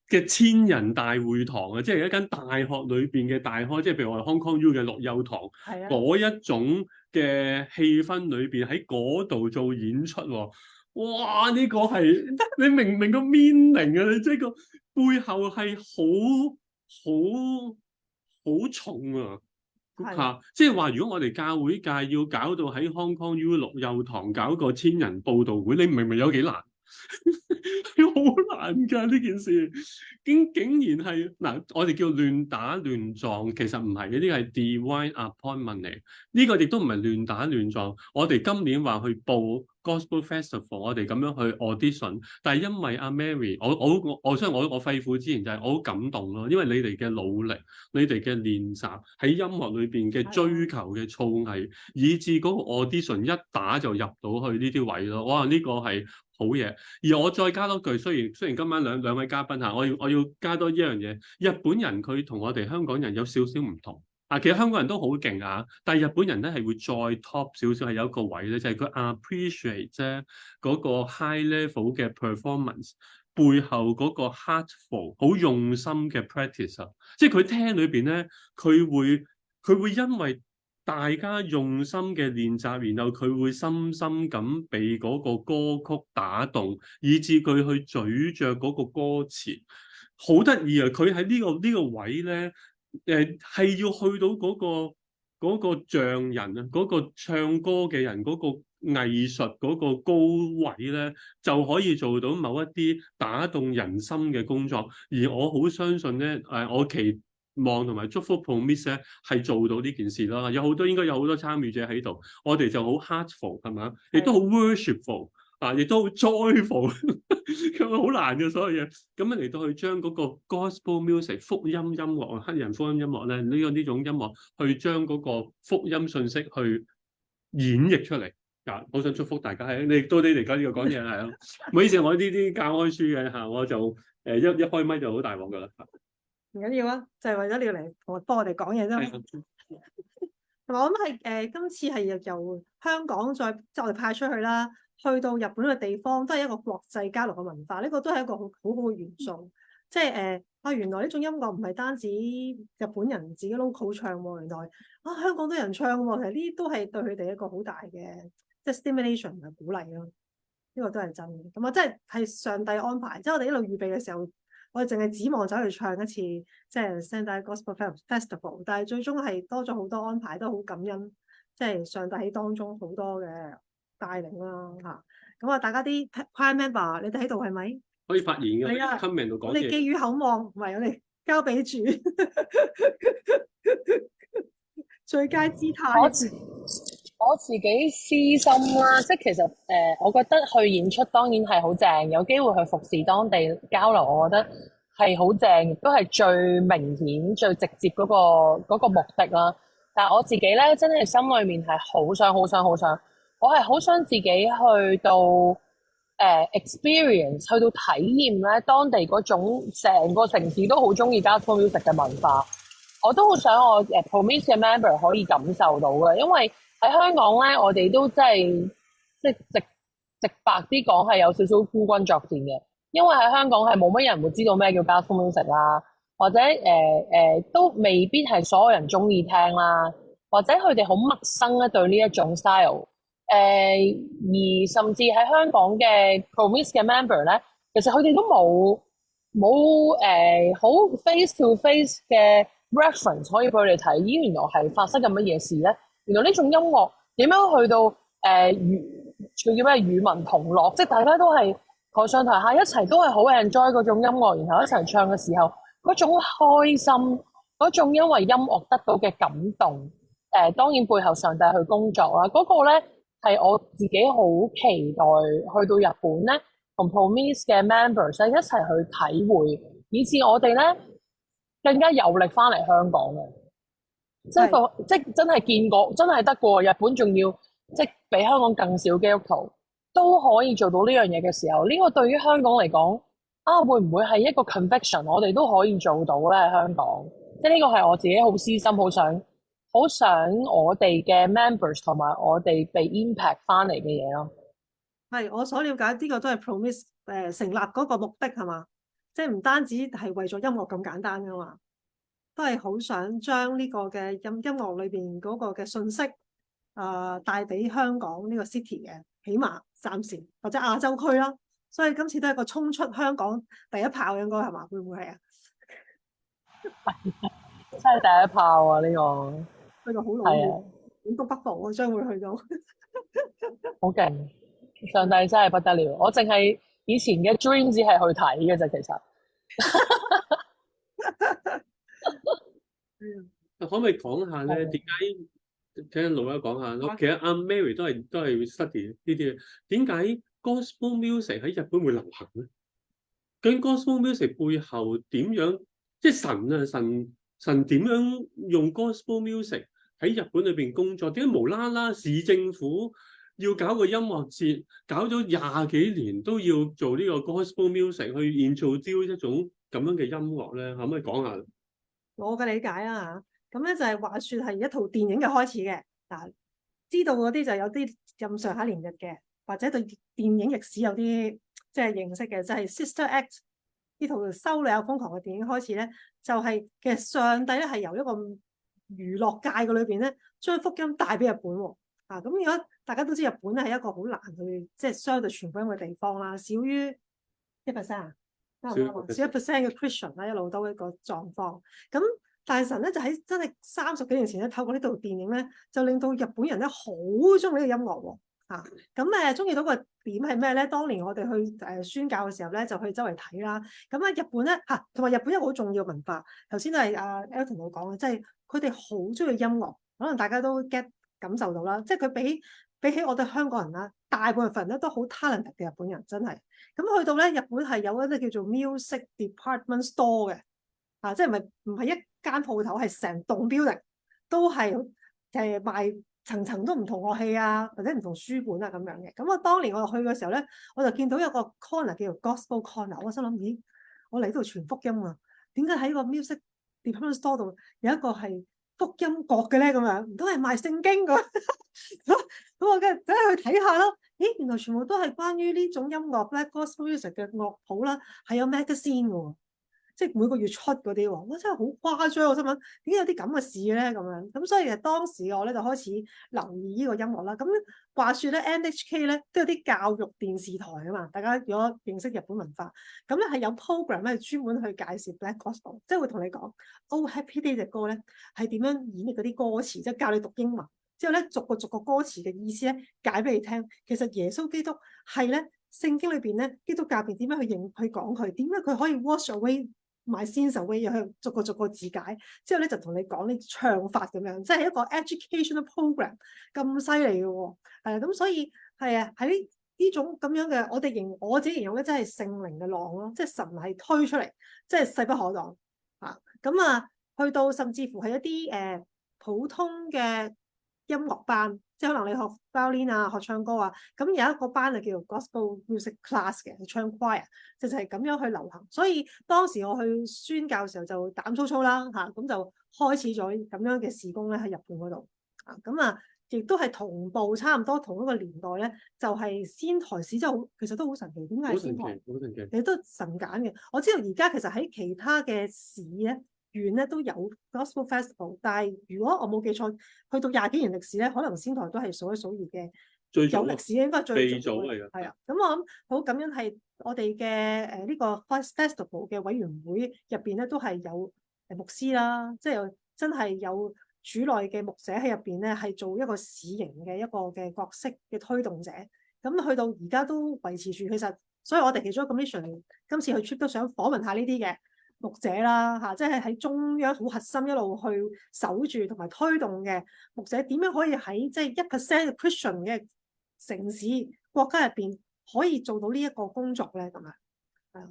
嘅千人大會堂啊，即係一間大學裏邊嘅大科，即係譬如我哋 Hong Kong U 嘅陸佑堂嗰一種嘅氣氛裏邊，喺嗰度做演出喎。哇！呢個係你明唔明個 meaning 啊？你即係個背後係好重啊！嚇，即係話，如果我哋教會界要搞到喺 Hong Kong U 陸佑堂搞個千人佈道會，你明唔明有幾難？好難㗎呢件事，竟然係嗱，我哋叫亂打亂撞，其實唔係嘅，呢個係 divine appointment 嚟。呢個亦都唔係亂打亂撞。我哋今年話去報 Gospel Festival，我哋咁樣去 audition，但係因為阿 Mary，我相信我肺腑之言就係我好感動咯，因為你哋嘅努力，你哋嘅練習喺音樂裏邊嘅追求嘅造詣，以至嗰個 audition 一打就入到去呢啲位咯。哇！呢個係好嘢。而我再加多句，雖然今晚兩位嘉賓嚇，我要加多一樣嘢。日本人佢同我哋香港人有少少唔同。其實香港人都好勁啊，但係日本人咧係會再 top 少少，係有一個位咧，就係佢 appreciate 啫嗰個 high level 嘅 performance 背後嗰個 heartful 好用心嘅 practice 啊，即係佢聽裏邊咧，佢會因為大家用心嘅練習，然後佢會深深咁被嗰個歌曲打動，以至佢去咀嚼嗰個歌詞，好得意啊！佢喺呢個位咧。係要去到嗰個匠人啊，嗰個唱歌嘅人，嗰個藝術嗰個高位咧，就可以做到某一啲打動人心嘅工作。而我好相信咧，我期望同埋祝福 Promise 咧係做到呢件事啦。應該有好多參與者喺度，我哋就好 heartful 係嘛，亦都好 worshipful。亦都好 joyful，咁好難嘅所有嘢，咁樣嚟到去將嗰個 gospel music 福音音樂黑人福音音樂咧，呢種音樂去將嗰個福音信息去演繹出嚟。好想祝福大家，你到你嚟講呢個講嘢係咯，唔好意思，我呢啲教開書嘅嚇，我就一開咪就好大鑊噶啦。唔緊要啊，就係為咗你要嚟幫我哋講嘢啫。同埋我諗係今次係由香港再即係我哋派出去啦。去到日本嘅地方，都係一個國際交流嘅文化，呢個都係一個好好嘅元素。即係原來呢種音樂唔係單止日本人自己 local 唱喎，原來香港都有人唱喎。其實呢啲都係對佢哋一個好大嘅即係 stimulation 嘅鼓勵咯。呢個都係真嘅。咁啊，真係上帝安排。即係我哋一路預備嘅時候，我哋淨係指望走去唱一次即係 Sendai Gospel Festival， 但係最終係多咗好多安排，都好感恩。即係上帝喺當中好多嘅帶領啦嚇，咁啊大家啲 choir member， 你哋喺度係咪？可以發言嘅，喺 comment 度講嘢。我哋寄予厚望，唔係我哋交俾主最佳姿態。我自己私心啦，即係其實我覺得去演出當然係好正，有機會去服侍當地交流，我覺得係好正，亦都係最明顯、最直接嗰個目的啦。但係我自己咧，真係心裏面係好想。我係好想自己去到experience， 去到體驗咧當地嗰種成個城市都好中意 gospel music 嘅文化。我都好想我Promise 嘅 member 可以感受到嘅，因為喺香港咧，我哋都真係即係直白啲講係有少少孤軍作戰嘅，因為喺香港係冇乜人會知道咩叫 gospel music 啦，或者都未必係所有人中意聽啦，或者佢哋好陌生咧對呢一種 style。而甚至喺香港嘅 Promise 嘅 member 咧，其實佢哋都冇好 face to face 嘅 reference 可以俾佢哋睇，原來係發生緊乜嘢事咧？原來呢種音樂點樣去到叫咩與民同樂，即係大家都係台上台下一齊都係好 enjoy 嗰種音樂，然後一齊唱嘅時候，嗰種開心，嗰種因為音樂得到嘅感動，當然背後上帝去工作啦，嗰、個咧係我自己好期待去到日本咧，同 Promise 嘅 members 咧一齊去體會，以至我哋咧更加有力翻嚟香港嘅，即真係見過，真係得過日本，仲要即比香港更少基督徒都可以做到呢樣嘢嘅時候，呢、個對於香港嚟講啊，會唔會係一個 conviction？我哋都可以做到咧，香港，即呢個係我自己好私心，好想我哋嘅 members 同埋我哋被 impact 翻嚟嘅嘢咯。係我所了解呢個都係 Promise 成立嗰個目的係嘛？即係唔單止係為咗音樂咁簡單噶嘛，都係好想將呢個嘅音樂裏邊嗰個嘅信息帶俾香港呢個 city 嘅，起碼暫時或者亞洲區啦。所以今次都係一個衝出香港第一炮，應該係嘛？會唔會係啊？真係第一炮啊！呢、個去到好老係遠東北部，我將會去到。好勁，上帝真係不得了。我淨係以前嘅 dream 只係去睇嘅啫，其實。可唔可以講下咧？點解聽老友講下咯？其實阿 Mary 都係 study 呢啲嘢。點解 gospel music 喺日本會流行咧？究竟 gospel music 背後點樣？即係神點樣用 gospel music 喺日本裏邊工作？點解無啦啦市政府要搞個音樂節，搞咗20幾年都要做呢個 gospel music 去 introduce 一種咁樣嘅音樂咧？可唔可以講下？我嘅理解啦嚇，咁咧就係話説係一套電影嘅開始嘅嗱，知道嗰啲就有啲咁上下年日嘅，或者對電影歷史有啲即係認識嘅，就係 Sister Act 呢套修女有瘋狂嘅電影開始咧，就係其實上帝咧係由一個娛樂界嘅裏邊咧，將福音帶俾日本喎咁如果大家都知日本咧係一個好難去即係相對傳福音嘅地方啦，少於1%啊。少1% 嘅 Christian 啦，一路都一個狀況。咁但係神咧就喺真係30幾年前咧，透過呢套電影咧，就令到日本人咧好中意呢個音樂喎。咁中意到個點係咩咧？當年我哋去宣教嘅時候咧，就去周圍睇啦。咁日本咧同埋日本一個好重要嘅文化。頭先都係阿 Elton 我講嘅，即係佢哋好中意音樂，可能大家都感受到啦。即係佢比起我哋香港人啦，大部分人咧都好 talented 嘅日本人，真係。咁去到咧，日本係有一啲叫做 music department store 嘅，即係唔係一間鋪頭，係成棟 building 都係賣層層都唔同樂器啊，或者唔同書本啊咁樣嘅。咁我當年我去嘅時候咧，我就見到有個 corner 叫做 gospel corner，我心諗咦，我嚟呢度傳福音啊，點解喺個 music department store 度有一個係福音閣嘅咧？咁樣唔通係賣聖經㗎？咁我梗係走去睇下咯。咦，原來全部都係關於呢種音樂咧 gospel music 嘅樂譜啦，係有 magazine 喎，即係每個月出嗰啲喎。哇，真係好誇張！我心諗點解有啲咁嘅事咧？咁樣咁所以其實當時我咧就開始留意呢個音樂啦。咁話説咧 NHK 咧都有啲教育電視台啊嘛，大家如果認識日本文化，咁咧係有 program 咧專門去介紹 Black Gospel，即係會同你講 Oh Happy Day 隻歌咧係點樣演繹嗰啲歌詞，即係教你讀英文。之後咧，逐個歌詞嘅意思咧解俾你聽。其實耶穌基督係咧聖經裏邊咧，基督教入邊點樣去講佢？點解佢可以 wash away my sins away？去逐個字解。之後咧就同你講啲唱法咁樣，即係一個 educational program 咁犀利嘅喎。咁所以係啊，喺呢種咁樣嘅，我自己形容咧，真係聖靈嘅浪咯，即係神係推出嚟，即係勢不可擋咁去到甚至乎係一啲普通嘅音樂班，即係可能你學 violin 啊，學唱歌啊，咁有一個班就叫做 gospel music class 嘅，唱 choir，就係咁樣去流行。所以當時我去宣教嘅時候就膽粗粗啦咁就開始咗咁樣嘅事工咧喺日本嗰度亦都係同步差唔多同一個年代咧，就係仙台市，即係其實都好神奇，點解係仙台？好神奇，其實都神揀嘅。我知道而家其實喺其他嘅市咧，縣咧都有 Gospel Festival， 但係如果我冇記錯，去到20幾年歷史咧，可能仙台都係數一數二嘅最有歷史，應該最早嘅。係啊，咁我諗好感恩係我哋嘅呢個 Festival 嘅委員會入邊咧，都係有牧師啦，即係真係有主內嘅牧者喺入邊咧，係做一個使營嘅一個嘅角色嘅推動者。咁去到而家都維持住，其實所以我哋其中一個 mission 今次去 trip 都想訪問下呢啲嘅牧者啦，嚇，即係喺中央好核心一路去守住同埋推動嘅牧者，點樣可以喺即係1% 嘅 Christian 嘅城市國家入邊可以做到呢一個工作咧？咁樣係啊，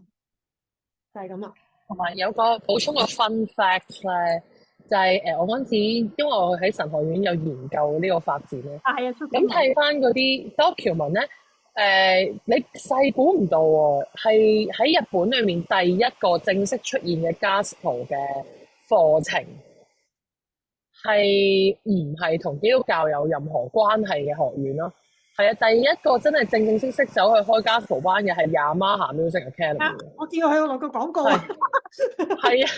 就係咁啊。同埋有個補充個 fun fact 咧，就係我嗰陣時，因為我喺神學院有研究呢個發展咧，係啊，咁睇翻嗰啲 document 咧，你細估唔到喎，係喺日本裏面第一個正式出現嘅 gospel 嘅課程，係唔係同基督教有任何關係嘅學院咯？係啊，第一個真係正正式式走去開 gospel 班嘅係 Yamaha Music Academy。我見過佢有落個廣告啊。係啊，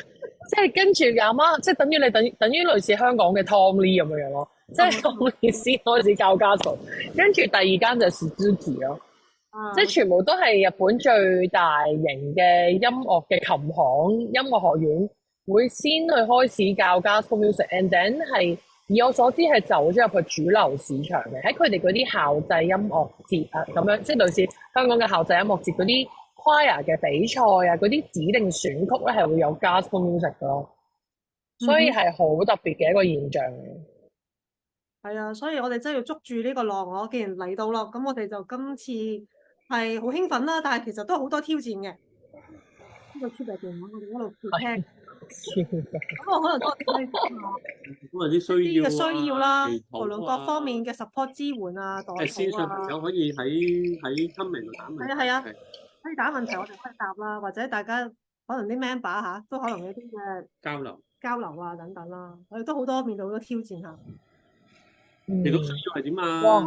即係跟住Yamaha，即係等於你等於類似香港嘅 Tom Lee 咁樣樣咯，即係Tom Lee先開始教 gospel，跟住第二間就係 Suzuki 咯。即係全部都係日本最大型嘅音樂嘅琴行音樂學院，會先去開始教 gospel music，and then 係以我所知係走咗入去主流市場嘅，喺佢哋嗰啲校際音樂節啊咁樣，即係類似香港嘅校際音樂節嗰啲 choir 嘅比賽啊，嗰啲指定選曲咧係會有 gospel music 嘅咯，所以係好特別嘅一個現象嘅。係啊，所以我哋真係要捉住呢個浪。我既然嚟到咯，咁我哋就今次係好興奮啦，但係其實都好多挑戰嘅。呢個 trip 入邊，我哋一路聽，咁我可能都咁啲需要嘅需要啦，祈禱無論各方面嘅 support 支援啊、代線上朋禱啊，友可以喺 comment 度打問題。係啊，可以打問題，我哋可以答啦，或者大家可能啲 member 嚇都可能有啲嘅交流啊等等啦，我哋都好多面對好多挑戰嚇。你都需要係點啊？哇，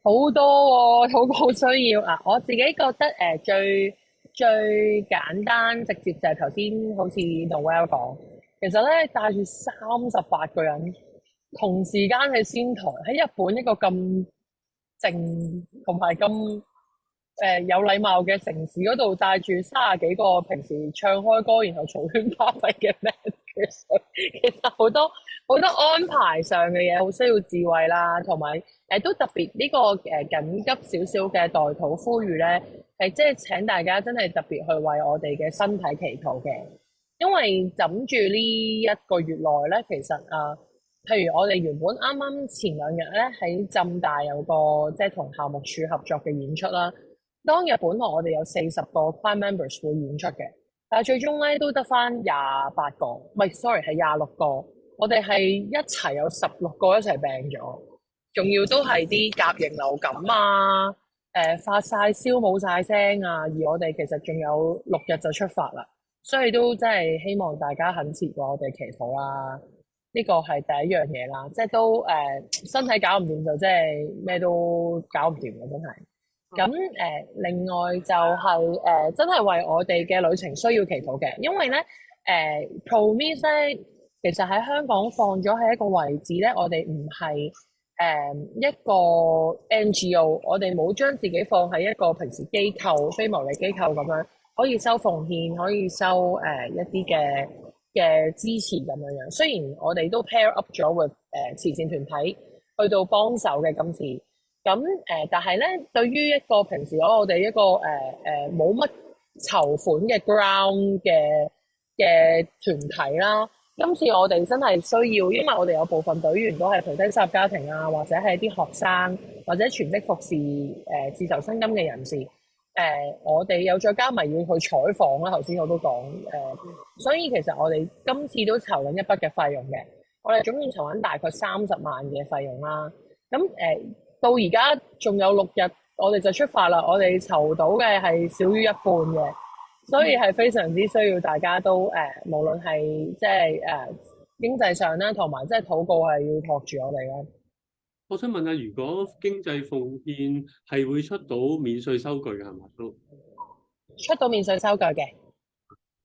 好多喎，好需要啊！我自己覺得最簡單直接就係頭先好似 Noel 講，其實咧帶住38個人同時間喺仙台，喺日本一個咁靜同埋咁有禮貌嘅城市嗰度，帶住30幾個平時唱開歌然後嘈喧巴閉嘅 man，其實好多安排上嘅嘢好需要智慧啦，同埋都特別呢個緊急少少嘅代禱呼籲咧，係即係請大家真係特別去為我哋嘅身體祈禱嘅，因為枕住呢一個月內咧，其實譬如我哋原本啱啱前2日咧喺浸大有個即係同校牧處合作嘅演出啦，當日本來我哋有40個 choir members 會演出嘅，但係最終咧都得返28個，唔係 sorry 係26個，我哋係一齊有16個一齊病咗，仲要都係啲甲型流感啊，發晒燒冇晒聲啊，而我哋其實仲有6日就出發啦，所以都真係希望大家懇切為我哋祈禱啦。呢個係第一樣嘢啦，即係都身體搞唔掂就即係咩都搞唔掂嘅，真係。咁另外就係真係為我哋嘅旅程需要祈禱嘅，因為咧Promise 咧其實喺香港放咗喺一個位置咧，我哋唔係一個 NGO，我哋冇將自己放喺一個平時機構、非牟利機構咁樣，可以收奉獻，可以收一啲嘅支持咁樣樣。雖然我哋都 pair up 咗 with 慈善團體去到幫手嘅今次。咁但係咧，對於一個平時我哋一個冇乜籌款嘅 ground 嘅團體啦，今次我哋真係需要，因為我哋有部分隊員都係平低收入家庭啊，或者係啲學生，或者全職服侍自籌薪金嘅人士。我哋有再加埋要去採訪啦，頭先我都講所以其實我哋今次都籌緊一筆嘅費用嘅，我哋總共籌緊大概30萬嘅費用啦。咁到而家仲有6日，我哋就出發啦。我哋籌到嘅係少於一半嘅，所以係非常之需要大家都無論係即係經濟上啦，同埋即係禱告係要托住我哋啦。我想問下，如果經濟奉獻係會出到免稅收據嘅係咪都？出到免稅收據嘅。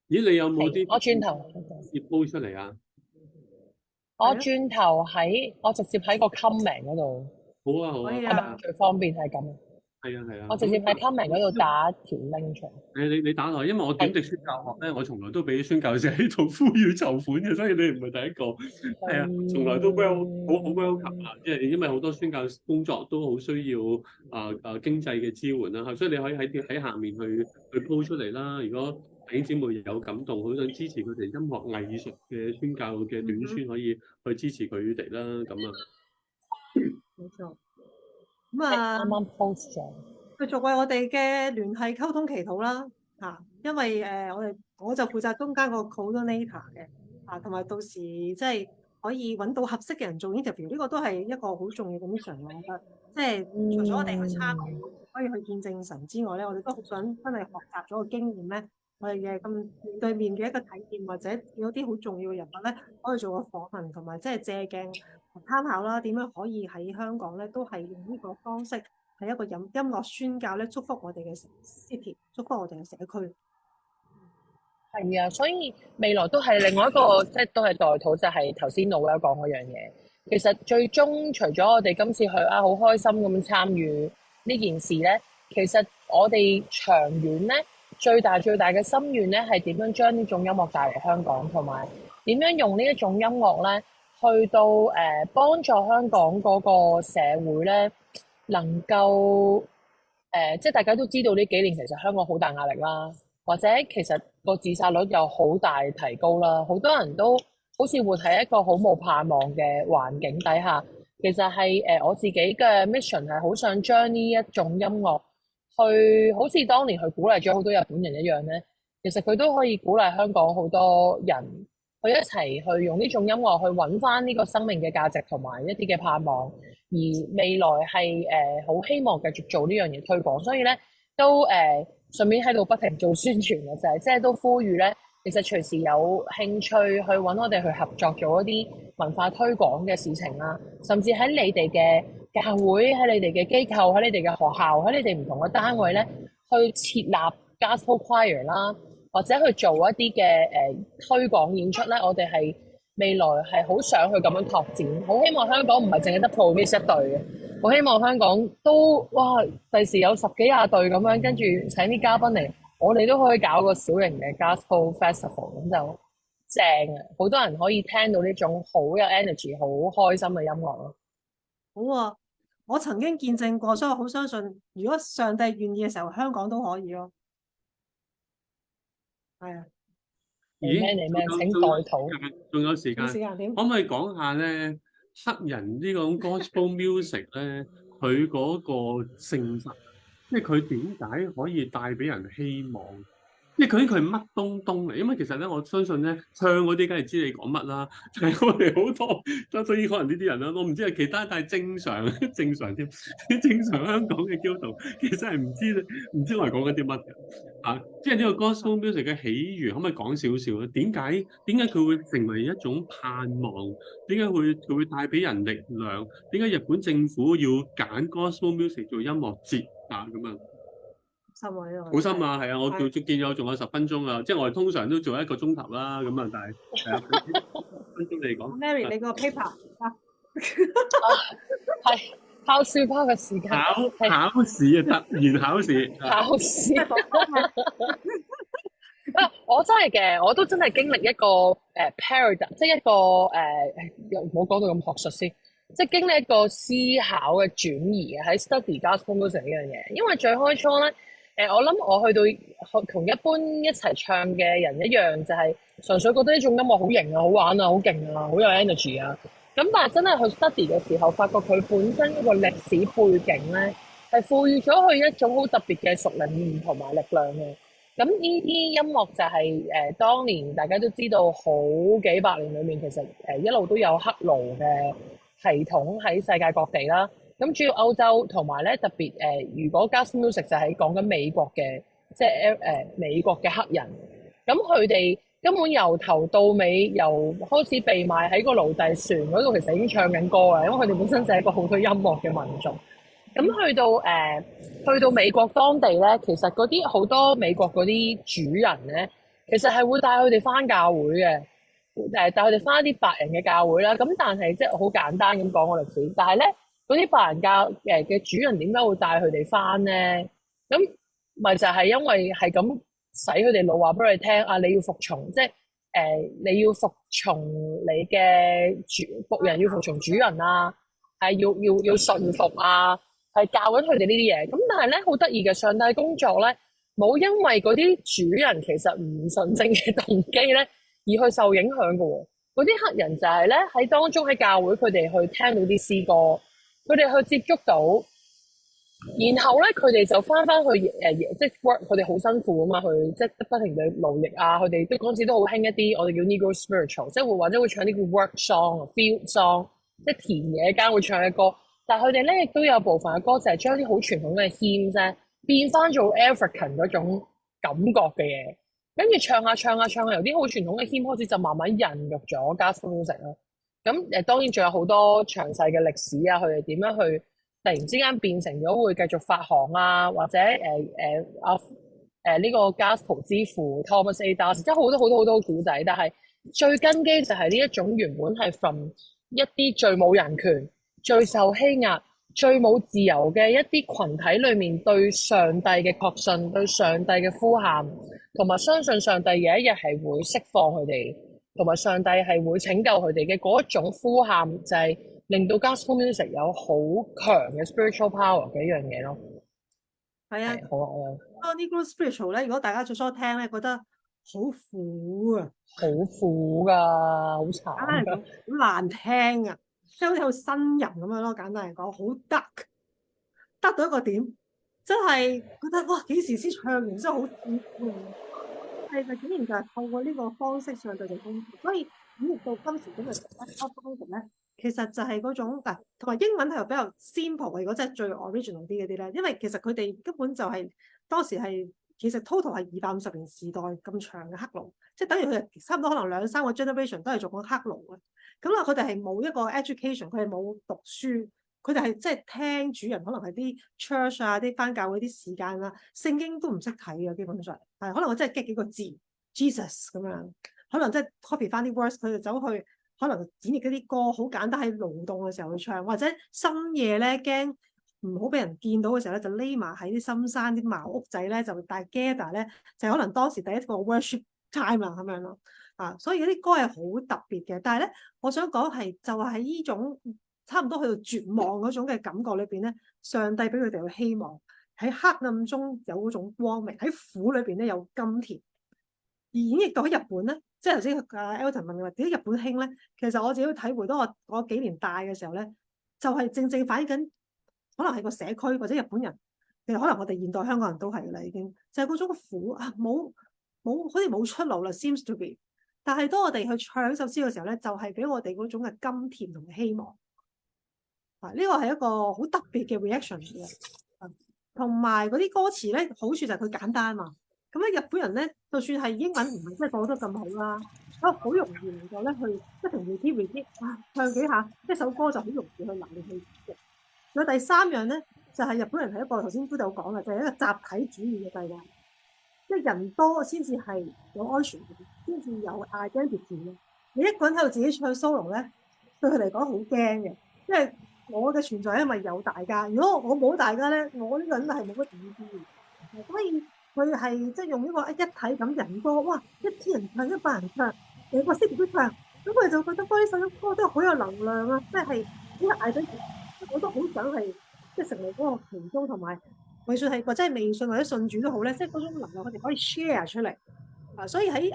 咦，你有冇啲？我轉頭要鋪出嚟啊！我轉頭我直接喺個 comment 嗰度。好啊，好啊，係咪最方便係咁？係啊，我直接喺 comment 嗰度打條 link 出嚟。你打落，因為我點滴宣教學咧，我從來都俾宣教士喺度呼籲籌款嘅，所以你唔係第一個。係啊，從來都好 welcome 啊，即係因為好多宣教工作都好需要經濟嘅支援啦，所以你可以喺下面去 po 出嚟啦。如果弟兄姊妹有感動，好想支持佢哋音樂藝術嘅宣教嘅短宣，可以去支持佢哋啦。咁啊，冇錯。咁啊，啱啱 post 咗。繼續為我哋嘅聯繫溝通祈禱啦嚇，因為我就負責中間個 coordinator 嘅嚇，同埋到時即係可以揾到合適嘅人做 interview，呢個都係一個好重要嘅 mission，我覺得。即係除咗我哋去參與可以去見證神之外咧，我哋都好想真係學習咗個經驗咧，我哋嘅咁面對面嘅一個體驗，或者有啲好重要嘅人物咧，可以做個訪問，同埋即係借鏡參考啦，點樣可以喺香港咧都係用呢個方式。係一個音樂宣教咧，祝福我哋嘅 city， 祝福我哋嘅社區。係啊，所以未來都係另外一個，即係都係代禱，就係頭先老友講嗰樣嘢。其實最終除咗我哋今次去好開心咁參與呢件事咧，其實我哋長遠咧最大嘅心願咧係點樣將呢種音樂帶嚟香港，同埋點樣用呢一種音樂咧去到幫助香港嗰個社會咧。能夠即係大家都知道呢幾年其實香港好大壓力啦，或者其實個自殺率又好大提高啦，好多人都好似活喺一個好冇盼望嘅環境底下。其實係我自己嘅 mission 係好想將呢一種音樂去好似當年去鼓勵咗好多日本人一樣咧，其實佢都可以鼓勵香港好多人去一齊去用呢種音樂去揾翻呢個生命嘅價值同埋一啲嘅盼望。而未來係好希望繼續做呢樣嘢推廣，所以咧都順便喺度不停做宣傳嘅，就係即係都呼籲咧，其實隨時有興趣去揾我哋去合作做一啲文化推廣嘅事情啦，甚至喺你哋嘅教會、喺你哋嘅機構、喺你哋嘅學校、喺你哋唔同嘅單位咧，去設立 Gospel Choir 啦，或者去做一啲嘅推廣演出咧，我哋係。未來係好想去咁樣拓展，好希望香港唔係淨係得 Pro-Miss 一隊嘅，我希望香港都哇第時有10幾20隊咁樣，跟住請啲嘉賓嚟，我哋都可以搞個小型嘅 Gospel Festival， 咁就正啊！好多人可以聽到呢種好有 energy、好開心嘅音樂咯。好啊，我曾經見證過，所以我好相信，如果上帝願意嘅時候，香港都可以咯。係啊。咦？請代禱。仲有時間，可唔可以講下咧？黑人呢個 gospel music 咧，佢嗰個性質，即係佢點解可以帶俾人希望？即係佢係乜東東嚟？因為其實咧，我相信咧，唱嗰啲梗係知你講乜啦。但係我哋好多，所以可能呢啲人啦，我唔知係其他，但係正常添。正常香港嘅基督徒其實係唔知我係講緊啲乜嘅。即係呢個 gospel music 嘅起源，可唔可以講少少咧？點解佢會成為一種盼望？點解佢會帶俾人力量？點解日本政府要揀 gospel music 做音樂節咁樣？深位咯，好深啊，係啊，我見咗仲有10分鐘啊，即係我哋通常都做1個鐘頭啦，咁啊，但係係啊，10分鐘嚟講。Mary，你個 paper 係考書包嘅時間。考試啊，突然考試。考試。我真係嘅，我都真係經歷一個paradigm，即係一個又唔好講到咁學術先，即係經歷一個思考嘅轉移喺 study gospel music 呢樣嘢，因為最開初咧。我諗我去到同一般一齊唱嘅人一樣，就係純粹覺得呢種音樂好型啊、好玩啊、好勁啊、好有 energy 啊。咁但係真係去 study 嘅時候，發覺佢本身一個歷史背景咧，係賦予咗佢一種好特別嘅屬靈意義同埋力量嘅。咁呢啲音樂就係當年大家都知道，好幾百年裏面其實一路都有黑奴嘅系統喺世界各地啦。咁主要歐洲同埋咧特別如果 gospel music 就係講緊美國嘅，即係美國嘅黑人，咁佢哋根本由頭到尾，由開始被賣喺個奴隸船嗰度，其實已經唱緊歌啦，因為佢哋本身就係一個好多音樂嘅民族。咁去到美國當地咧，其實嗰啲好多美國嗰啲主人咧，其實係會帶佢哋返教會嘅，帶佢哋返一啲白人嘅教會啦。咁但係即係好簡單咁講個歷史，但係咧。嗰啲白人教嘅主人點解會帶佢哋翻咧？咁咪就係因為係咁使佢哋腦話俾佢哋聽啊！你要服從，即係你要服從你嘅僕人，要服從主人啊，係要順服啊，係教緊佢哋呢啲嘢。咁但係咧好得意嘅，上帝工作咧冇因為嗰啲主人其實唔純正嘅動機咧而去受影響嘅喎。嗰啲黑人就係咧喺當中喺教會佢哋去聽到啲詩歌，佢哋去接觸到，然後咧佢哋就翻去即係 work，佢哋好辛苦啊嘛，去即係不停嘅勞役啊，佢哋都嗰陣時都好興一啲我哋叫 Negro spiritual，即係或者會唱啲叫 work song、field song，即係田野間會唱嘅歌。但係佢哋咧亦都有部分嘅歌就係將啲好傳統嘅 hymn 啫變翻做 African 嗰種感覺嘅嘢。跟住唱下，由啲好傳統嘅 hymn 開始就慢慢孕育咗 gospel music 啦。咁當然仲有好多詳細嘅歷史啊，佢哋點樣去突然之間變成咗會繼續發行啊，或者呢個 gospel 之父 Thomas A. Doss， 即係好多古仔。但係最根基就係呢一種原本係 from 一啲最冇人權、最受欺壓、最冇自由嘅一啲群體裏面對上帝嘅確信、對上帝嘅呼喊，同埋相信上帝有一日係會釋放佢哋，同埋上帝係會拯救佢哋嘅嗰一種呼喊，就係令到 gospel music 有好強嘅 spiritual power 嘅一樣嘢咯。係啊，好啊，嗰啲 Negro spiritual 咧，如果大家最初聽咧，覺得好苦啊，好苦㗎，好慘簡單嚟講好難聽啊，即係好似好呻吟咁樣咯。簡單嚟講，好 dark，得到一個點，真係覺得哇幾時先唱完之後好痛苦。係就竟然就係透過呢個方式上對佢工作，所以演繹到今時今日嘅 gospel 咧，其實就係嗰種同埋英文係比較 simple 嘅。如果真係最 original 啲嗰啲咧，因為其實佢哋根本就係、當時係其實 total 係250年時代咁長嘅黑奴，即係等於佢哋差唔多可能2-3個 generation 都係做緊黑奴嘅。咁啦，佢哋係冇一個 education，佢哋冇讀書。佢哋係即係聽主人，可能係啲 church 啊、啲返教會啲時間啊，聖經都唔識睇嘅，基本上係可能我真係記幾個字 Jesus 咁樣，可能即係 copy 翻啲 words，佢哋走去可能演繹嗰啲歌，好簡單喺勞動嘅時候去唱，或者深夜咧驚唔好俾人見到嘅時候咧，就匿埋喺啲深山啲茅屋仔咧，就大 gather 咧，就可能當時第一個 worship time 啦咁樣咯。所以嗰啲歌係好特別嘅，但係咧，我想講係就係喺呢種差唔多去到絕望嗰種嘅感覺裏邊咧，上帝俾佢哋有希望，喺黑暗中有嗰種光明，喺苦裏邊咧有甘甜。而演繹到喺日本咧，即係頭先Elton 問你話點解日本興咧？其實我自己體會到我幾年大嘅時候咧，就係正正反映緊可能係個社區或者日本人，其實可能我哋現代香港人都係啦，已經就係嗰種苦啊，冇好似冇出路啦 ，seems to be。但係當我哋去唱首詩嘅時候咧，就係俾我哋嗰種嘅甘甜同希望。呢個係一個好特別嘅 reaction 嚟嘅，同埋嗰啲歌詞咧，好處就係佢簡單嘛。咁咧，日本人咧，就算係英文唔係真係講得咁好啦，都好容易能夠咧去不停 repeat 唱幾下，一首歌就好容易去流去嘅。仲有第三樣咧，就係、是、日本人係一個頭先都有講嘅，就係、是、一個集體主義嘅世界，即係人多先至係有安全感，先至有 identity 嘅。你一個人喺度自己唱 solo 咧，對佢嚟講好驚嘅，因為我嘅存在因為有大家，如果我冇大家咧，我呢個人係冇乜意思嘅。所以佢係即係用呢個一體咁人多，哇！一千人唱100人唱，每個 city 都唱，咁佢就覺得呢首歌都好有能量啊！即係好嗌得，我都好想係即係成為嗰個其中，同埋就算係或者係未信或者信主都好咧，即係嗰種能量，我哋可以 share 出嚟。所以喺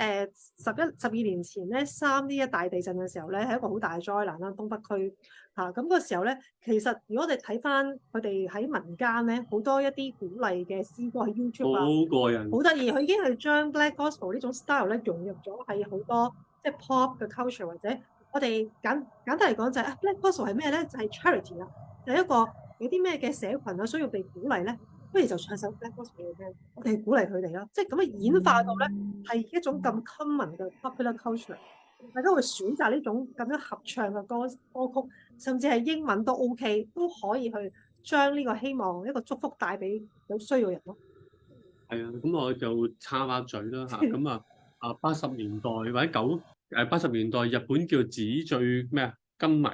12年前咧3.1大地震嘅時候咧，係一個好大嘅災難啦，東北區咁嗰個時候咧，其實如果我哋睇翻佢哋喺民間咧，好多一啲鼓勵嘅詩歌喺 YouTube 好過癮，好得意，佢已經係將 Black Gospel 呢種 style 咧融入咗喺好多即係 pop 嘅 culture，或者我哋簡單嚟講就係Black Gospel 係咩咧？就係 charity 啦，就係一個有啲咩嘅社群啊需要被鼓勵咧。不如就唱首 Black Gospel 俾佢聽，我哋鼓勵佢哋啦，即係咁樣演化到咧係一種咁 common 嘅 popular culture，大家會選擇呢種咁樣合唱嘅歌曲，甚至係英文都 OK，都可以去將呢個希望一個祝福帶俾有需要嘅人咯。係啊，咁我就插下嘴啦嚇，咁80年代或者80年代日本叫紙醉咩啊金迷，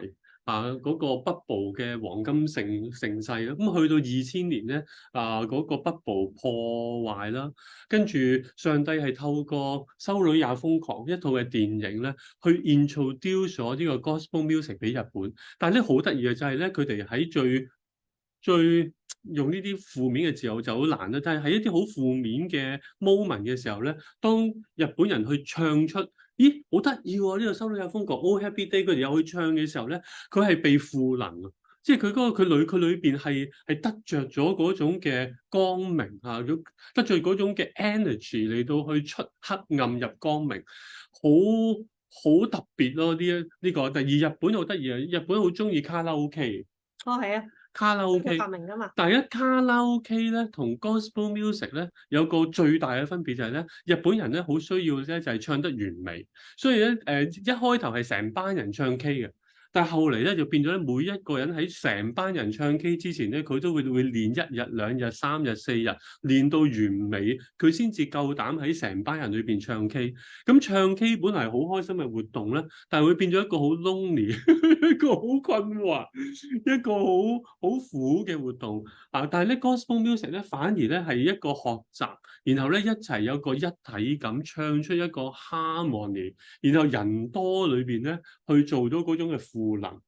嗰個北部嘅黃金盛世啦，咁去到2000年咧嗰個北部破壞啦，跟住上帝係透過《修女也瘋狂》一套嘅電影咧，去 introduce 咗呢個 gospel music 俾日本。但係咧好得意嘅就係咧，佢哋喺最用呢啲負面嘅字眼就好難啦，但係喺一啲好負面嘅 moment 嘅時候咧，當日本人去唱出咦好得意喎，呢個修女也瘋狂 Oh Happy Day，佢哋有去唱嘅時候咧，佢係被賦能，即係佢嗰個佢裏邊係得着咗嗰種嘅光明啊，得着嗰種嘅 energy 嚟到去出黑暗入光明，好特別咯呢個。第二日本好得意啊，日本好中意卡拉 OK。哦，係啊，卡拉 OK 發明㗎嘛。但係卡拉 OK 咧同 gospel music 咧有個最大嘅分別就係咧，日本人咧好需要咧就係唱得完美，所以咧一開頭係成班人唱 K 嘅。但係後嚟咧就變咗咧，每一個人喺成班人唱 K 之前咧，佢都會練1日、2日、3日、4日，練到完美，佢先至夠膽喺成班人裏邊唱 K。咁唱 K 本來係好開心嘅活動咧，但係會變咗一個好 lonely、一個好困惑、一個好苦嘅活動啊！但係咧 gospel music 咧反而咧係一個學習，然後咧一齊有個一體感，唱出一個 harmony， 然後人多裏邊咧去做到嗰種嘅賦能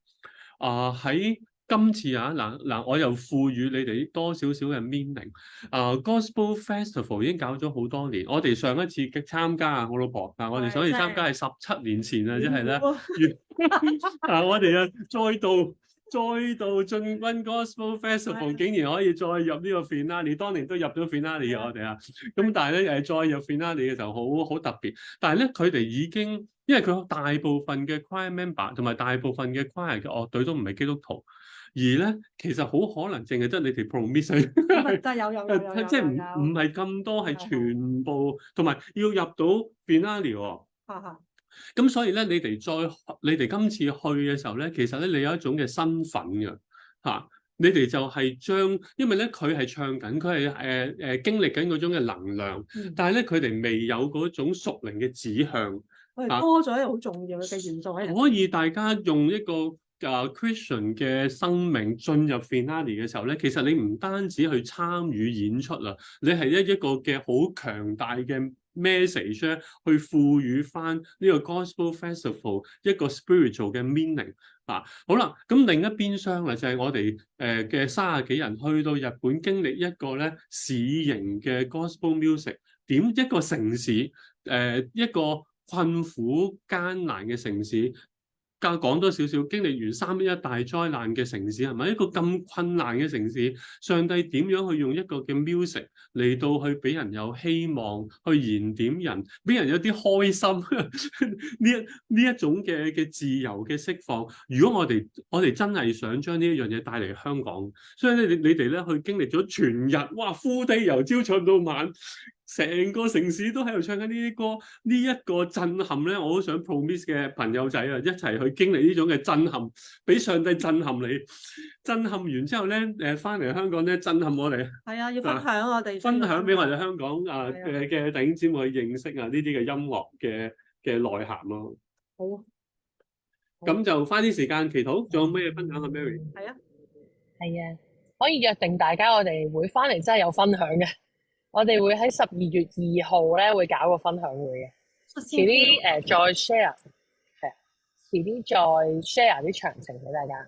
喺今次嗱，我又賦予你哋多少少嘅 meaning。Gospel Festival 已經搞咗好多年，我哋上一次嘅參加我老婆我哋上一次參加係17年前啊，即係咧我哋再度進軍 Gospel Festival， 竟然可以再入呢個 finale， 當年都入咗 finale 嘅我哋咁但係咧再入 finale 嘅時候好特別，但係咧佢哋已經因為佢大部分嘅 choir member 同埋大部分嘅 choir 嘅樂隊都唔係基督徒，而咧其實好可能淨係得你哋 promise 有即係唔係咁多，係全部同埋要入到 finale 喎。咁所以咧，你哋今次去嘅時候咧，其實咧你有一種嘅身份嘅你哋就係因為咧佢係唱緊，佢係經歷緊嗰種嘅能量，但係咧佢哋未有嗰種屬靈嘅指向，我哋多咗一個好重要嘅元素喺度。可以大家用一個Christian 嘅生命進入 finale 嘅時候咧，其實你唔單止去參與演出啦，你係一個嘅好強大嘅 message 咧，去賦予翻呢個 Gospel Festival 一個 spiritual 嘅 meaning。好啦，咁另一邊廂啦，就係我哋嘅30幾人去到日本經歷一個咧市型嘅 Gospel music， 點一個城市一個困苦艱難嘅城市。講多少少經歷完311大災難嘅城市，係咪一個咁困難嘅城市？上帝點樣去用一個嘅 music 嚟到去俾人有希望，去燃點人，俾人有啲開心呢一種嘅自由嘅釋放。如果我哋真係想將呢一樣嘢帶嚟香港，所以咧你哋咧去經歷咗全日，哇 full day 由朝唱到晚。成個城市都喺度唱緊呢啲歌，呢一個震撼咧，我好想 promise 嘅朋友仔一齊去經歷呢種嘅震撼，俾上帝震撼你，震撼完之後咧，翻嚟香港咧震撼我哋。係啊，要分享我哋，分享俾我哋香港嘅弟兄姊妹去認識呢啲嘅音樂嘅內涵咯。好，咁就花啲時間祈禱，仲有咩分享啊 Mary？ 係啊，可以約定大家，我哋會翻嚟真係有分享嘅。我哋會喺12月2號咧會搞個分享會嘅，遲啲再 share， 遲啲再 share 啲詳情俾大家。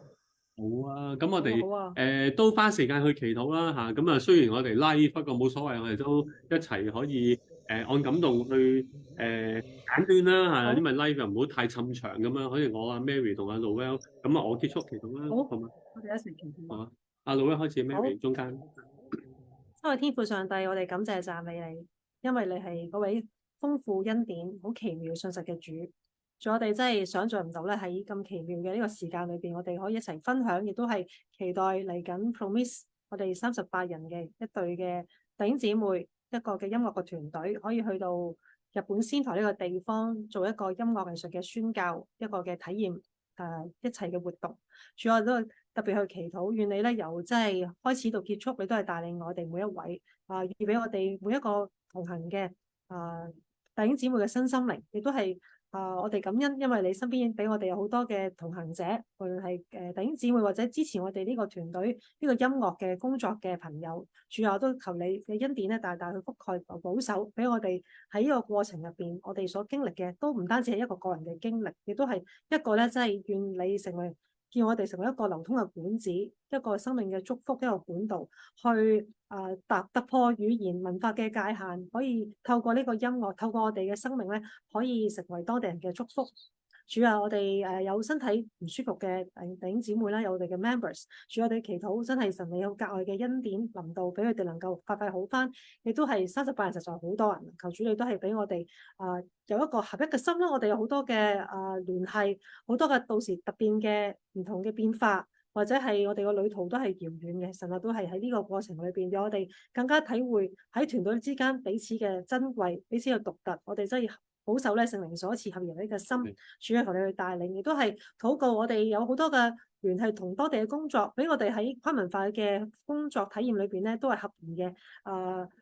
好啊，咁我哋都花時間去祈禱啦咁雖然我哋 live， 不過冇所謂，我哋都一齊可以按感動去簡短啦因為 live 又唔好太冗長咁樣，好似我Mary 同Noel， 咁我結束祈禱啦，好嘛？我哋一齊祈禱。好啊，Noel 開始 ，Mary 中間。因為天父上帝，我哋感謝讚美你，因為你係嗰位豐富恩典、好奇妙信實嘅主。仲我哋真係想象唔到咧，喺咁奇妙嘅呢個時間裏邊，我哋可以一齊分享，亦都係期待嚟緊 Promise 我哋38人嘅一隊嘅弟兄姊妹，一個嘅音樂嘅團隊，可以去到日本仙台呢個地方做一個音樂藝術嘅宣教，一個嘅體驗一齊嘅活動。主我哋都特別去祈禱，願你咧由即係開始到結束，你都係帶領我哋每一位預備我哋每一個同行嘅弟兄姊妹嘅身心靈，亦都係我哋感恩，因為你身邊俾我哋有好多嘅同行者，無論係弟兄姊妹或者支持我哋呢個團隊呢個音樂嘅工作嘅朋友，主要我都求你嘅恩典咧，大大去覆蓋保守，俾我哋喺呢個過程入邊，我哋所經歷嘅都唔單止係一個個人嘅經歷，亦都係一個咧，真係願你成為。叫我哋成為一個流通嘅管子，一個生命嘅祝福，一個管道，去突破語言文化嘅界限，可以透過呢個音樂，透過我哋嘅生命咧，可以成為當地人嘅祝福。主啊，我哋有身體唔舒服嘅弟兄姊妹啦，有我哋嘅 members， 主我哋祈禱真係神你有格外嘅恩典臨到，俾佢哋能夠快快好翻。亦都係38人實在好多人，求主你都係俾我哋有一個合一嘅心啦。我哋有好多嘅聯繫，好多嘅到時突變嘅唔同嘅變化，或者係我哋個旅途都係遙遠嘅，神啊都係喺呢個過程裏邊，讓我哋更加體會喺團隊之間彼此嘅珍貴，彼此嘅獨特。我哋真係保守咧聖靈所賜合而為嘅心，主啊求你去帶領，亦都係禱告我哋有好多嘅聯繫同當地嘅工作，俾我哋喺跨文化嘅工作體驗裏邊咧都係合宜嘅。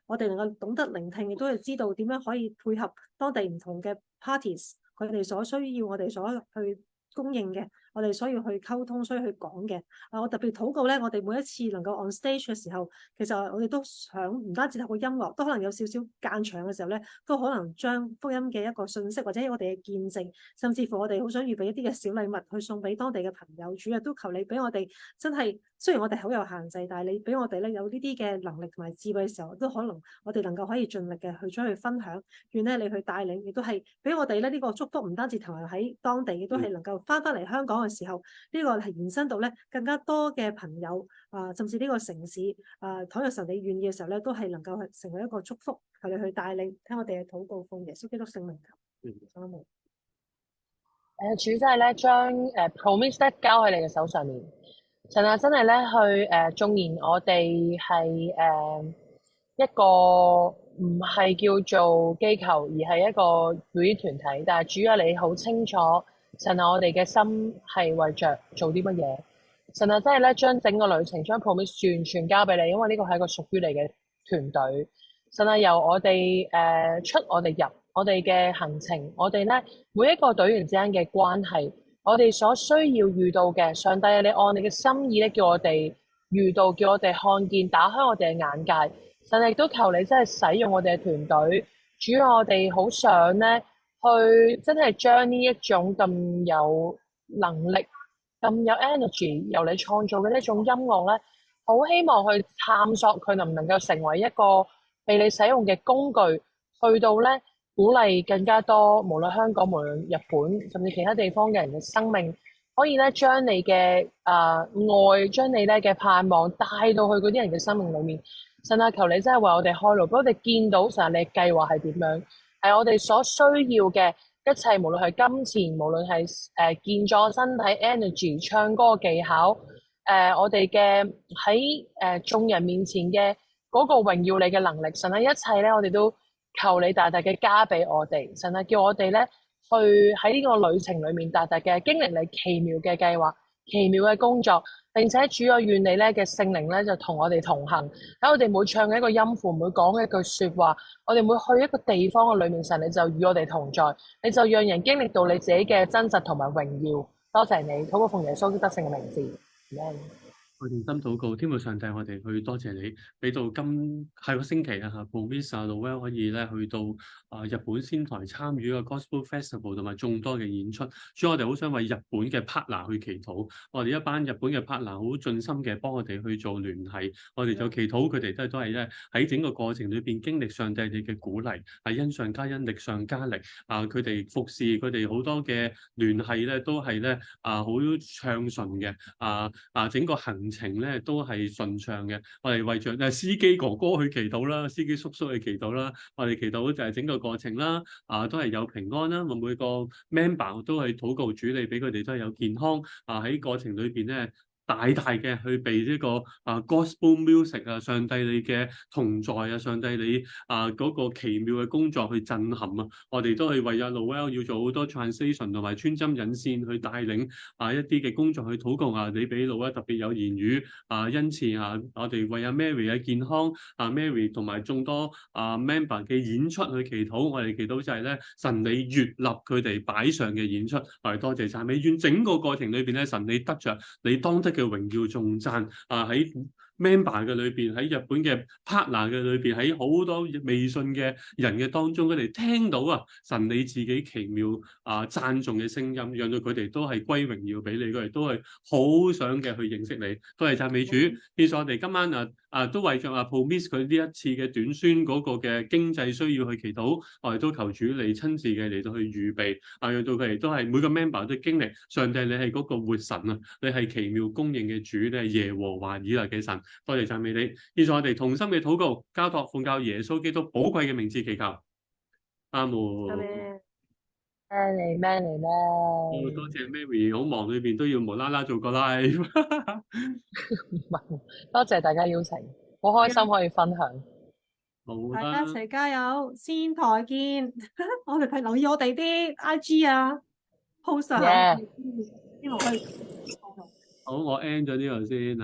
我哋能夠懂得聆聽，亦都係知道點樣可以配合當地唔同嘅 parties， 佢哋所需要我哋所去供應嘅，我哋需要去溝通，需要去講嘅。我特別禱告咧，我哋每一次能夠 on stage 嘅時候，其實我哋都想唔單止透過音樂，都可能有少少間場嘅時候咧，都可能將福音嘅一個信息，或者我哋嘅見證，甚至乎我哋好想預備一啲嘅小禮物去送俾當地嘅朋友。主啊，都求你俾我哋真係，雖然我哋好有限制，但係你俾我哋咧有呢啲嘅能力同埋智慧嘅時候，都可能我哋能夠可以盡力嘅去將佢分享。願咧你去帶領，亦都係俾我哋咧呢個祝福，唔單止停留喺當地，亦都係能夠翻嚟香港嘅時候，呢個係延伸到咧更加多嘅朋友甚至呢個城市倘若神你願意嘅時候咧，都係能夠成為一個祝福。求你去帶領，聽我哋嘅禱告，奉耶穌基督聖名求。阿門。主真係咧將promise 咧交喺你嘅手上面，神啊真係咧去縱然我哋係一個唔係叫做機構，而係一個表演團體，但係主啊你好清楚，神啊我哋嘅心係為着做啲乜嘢，神啊真係咧將整個旅程將 promise 完全交俾你，因為呢個係一個屬於你嘅團隊。神啊由我哋出我哋入我哋嘅行程，我哋咧每一個隊員之間嘅關係，我哋所需要遇到嘅，上帝你按你嘅心意咧叫我哋遇到，叫我哋看見，打開我哋嘅眼界。神亦都求你真係使用我哋嘅團隊，主要我哋好想咧去真係將呢一種咁有能力、咁有 energy 由你創造嘅呢種音樂咧，好希望去探索佢能唔能夠成為一個被你使用嘅工具，去到咧鼓勵更加多無論香港、無論日本甚至其他地方嘅人嘅生命，可以咧將你嘅愛、將你咧嘅盼望帶到去嗰啲人嘅生命裏面。神啊，求你真係為我哋開路，俾我哋見到神你嘅計劃係點樣，係我哋所需要嘅一切，無論係金錢，無論係健壯身體、energy、唱歌技巧，我哋嘅喺眾人面前嘅嗰個榮耀你嘅能力，神啊，一切咧我哋都求你大大嘅加俾我哋，神啊，叫我哋咧去喺呢個旅程裏面大大嘅經歷你奇妙嘅計劃、奇妙嘅工作。並且主啊，願你咧嘅聖靈咧就同我哋同行，喺我哋每唱嘅一個音符，每講嘅一句說話，我哋每去一個地方嘅裏面，神你就與我哋同在，你就讓人經歷到你自己嘅真實同埋榮耀。多謝你，禱告奉耶穌基督聖嘅名字。我哋真禱告，天父上帝，我哋去多謝你，俾到下個星期啊嚇 Promise Noel 可以咧去到日本仙台參與個 Gospel Festival 同埋眾多嘅演出，所以我哋好想為日本嘅 partner 去祈禱，我哋一班日本嘅 partner 好盡心嘅幫我哋去做聯繫，我哋就祈禱佢哋都係咧喺整個過程裏邊經歷上帝你嘅鼓勵，係恩上加恩，力上加力佢哋服侍佢哋好多嘅聯繫咧都係咧好暢順嘅整個行程咧都係順暢嘅，我哋為着司機哥哥去祈禱啦，司機叔叔去祈禱啦，我哋祈禱就係整個過程啦，都係有平安啦，我每個 member 都係禱告主，你俾佢哋都係有健康喺過程裏邊咧大嘅去被呢個gospel music 啊，上帝你嘅同在啊，上帝你嗰個奇妙嘅工作去震撼啊！我哋都係為阿 Noel 要做好多 translation 同埋穿針引線去帶領一啲嘅工作去禱告啊！你俾 Noel 特別有言語恩賜啊！我哋為阿 Mary 嘅健康Mary 同埋眾多member 嘅演出去祈禱，我哋祈禱就係咧，神你悅納佢哋擺上嘅演出，我哋多謝讚美，願整個過程裏邊咧，神你得着你當得嘅榮耀頌讚喺member 嘅裏邊，喺日本嘅 partner 嘅裏邊，喺好多微信嘅人嘅當中，佢哋聽到神你自己奇妙讚頌嘅聲音，讓到佢哋都係歸榮耀俾你，佢哋都係好想嘅去認識你。多謝讚美主，其實我哋今晚都為着Promise 佢呢一次嘅短宣嗰個嘅經濟需要去祈禱，我哋都求主你親自嘅嚟到去預備讓到佢哋都係每個 member 都經歷上帝你係嗰個活神你係奇妙供應嘅主，你係耶和華以勒嘅神。多謝讚美你，現在我哋同心嘅禱告，交託奉教耶穌基督寶貴嘅名字祈求，阿門。Amen。多謝 Mary， 好忙裏邊都要無啦啦做個 live。多謝大家邀請，好開心可以分享。大家一齊加油，先台見。我哋留意我哋啲 IG post Yeah。呢個可以。好，我 end 咗呢個先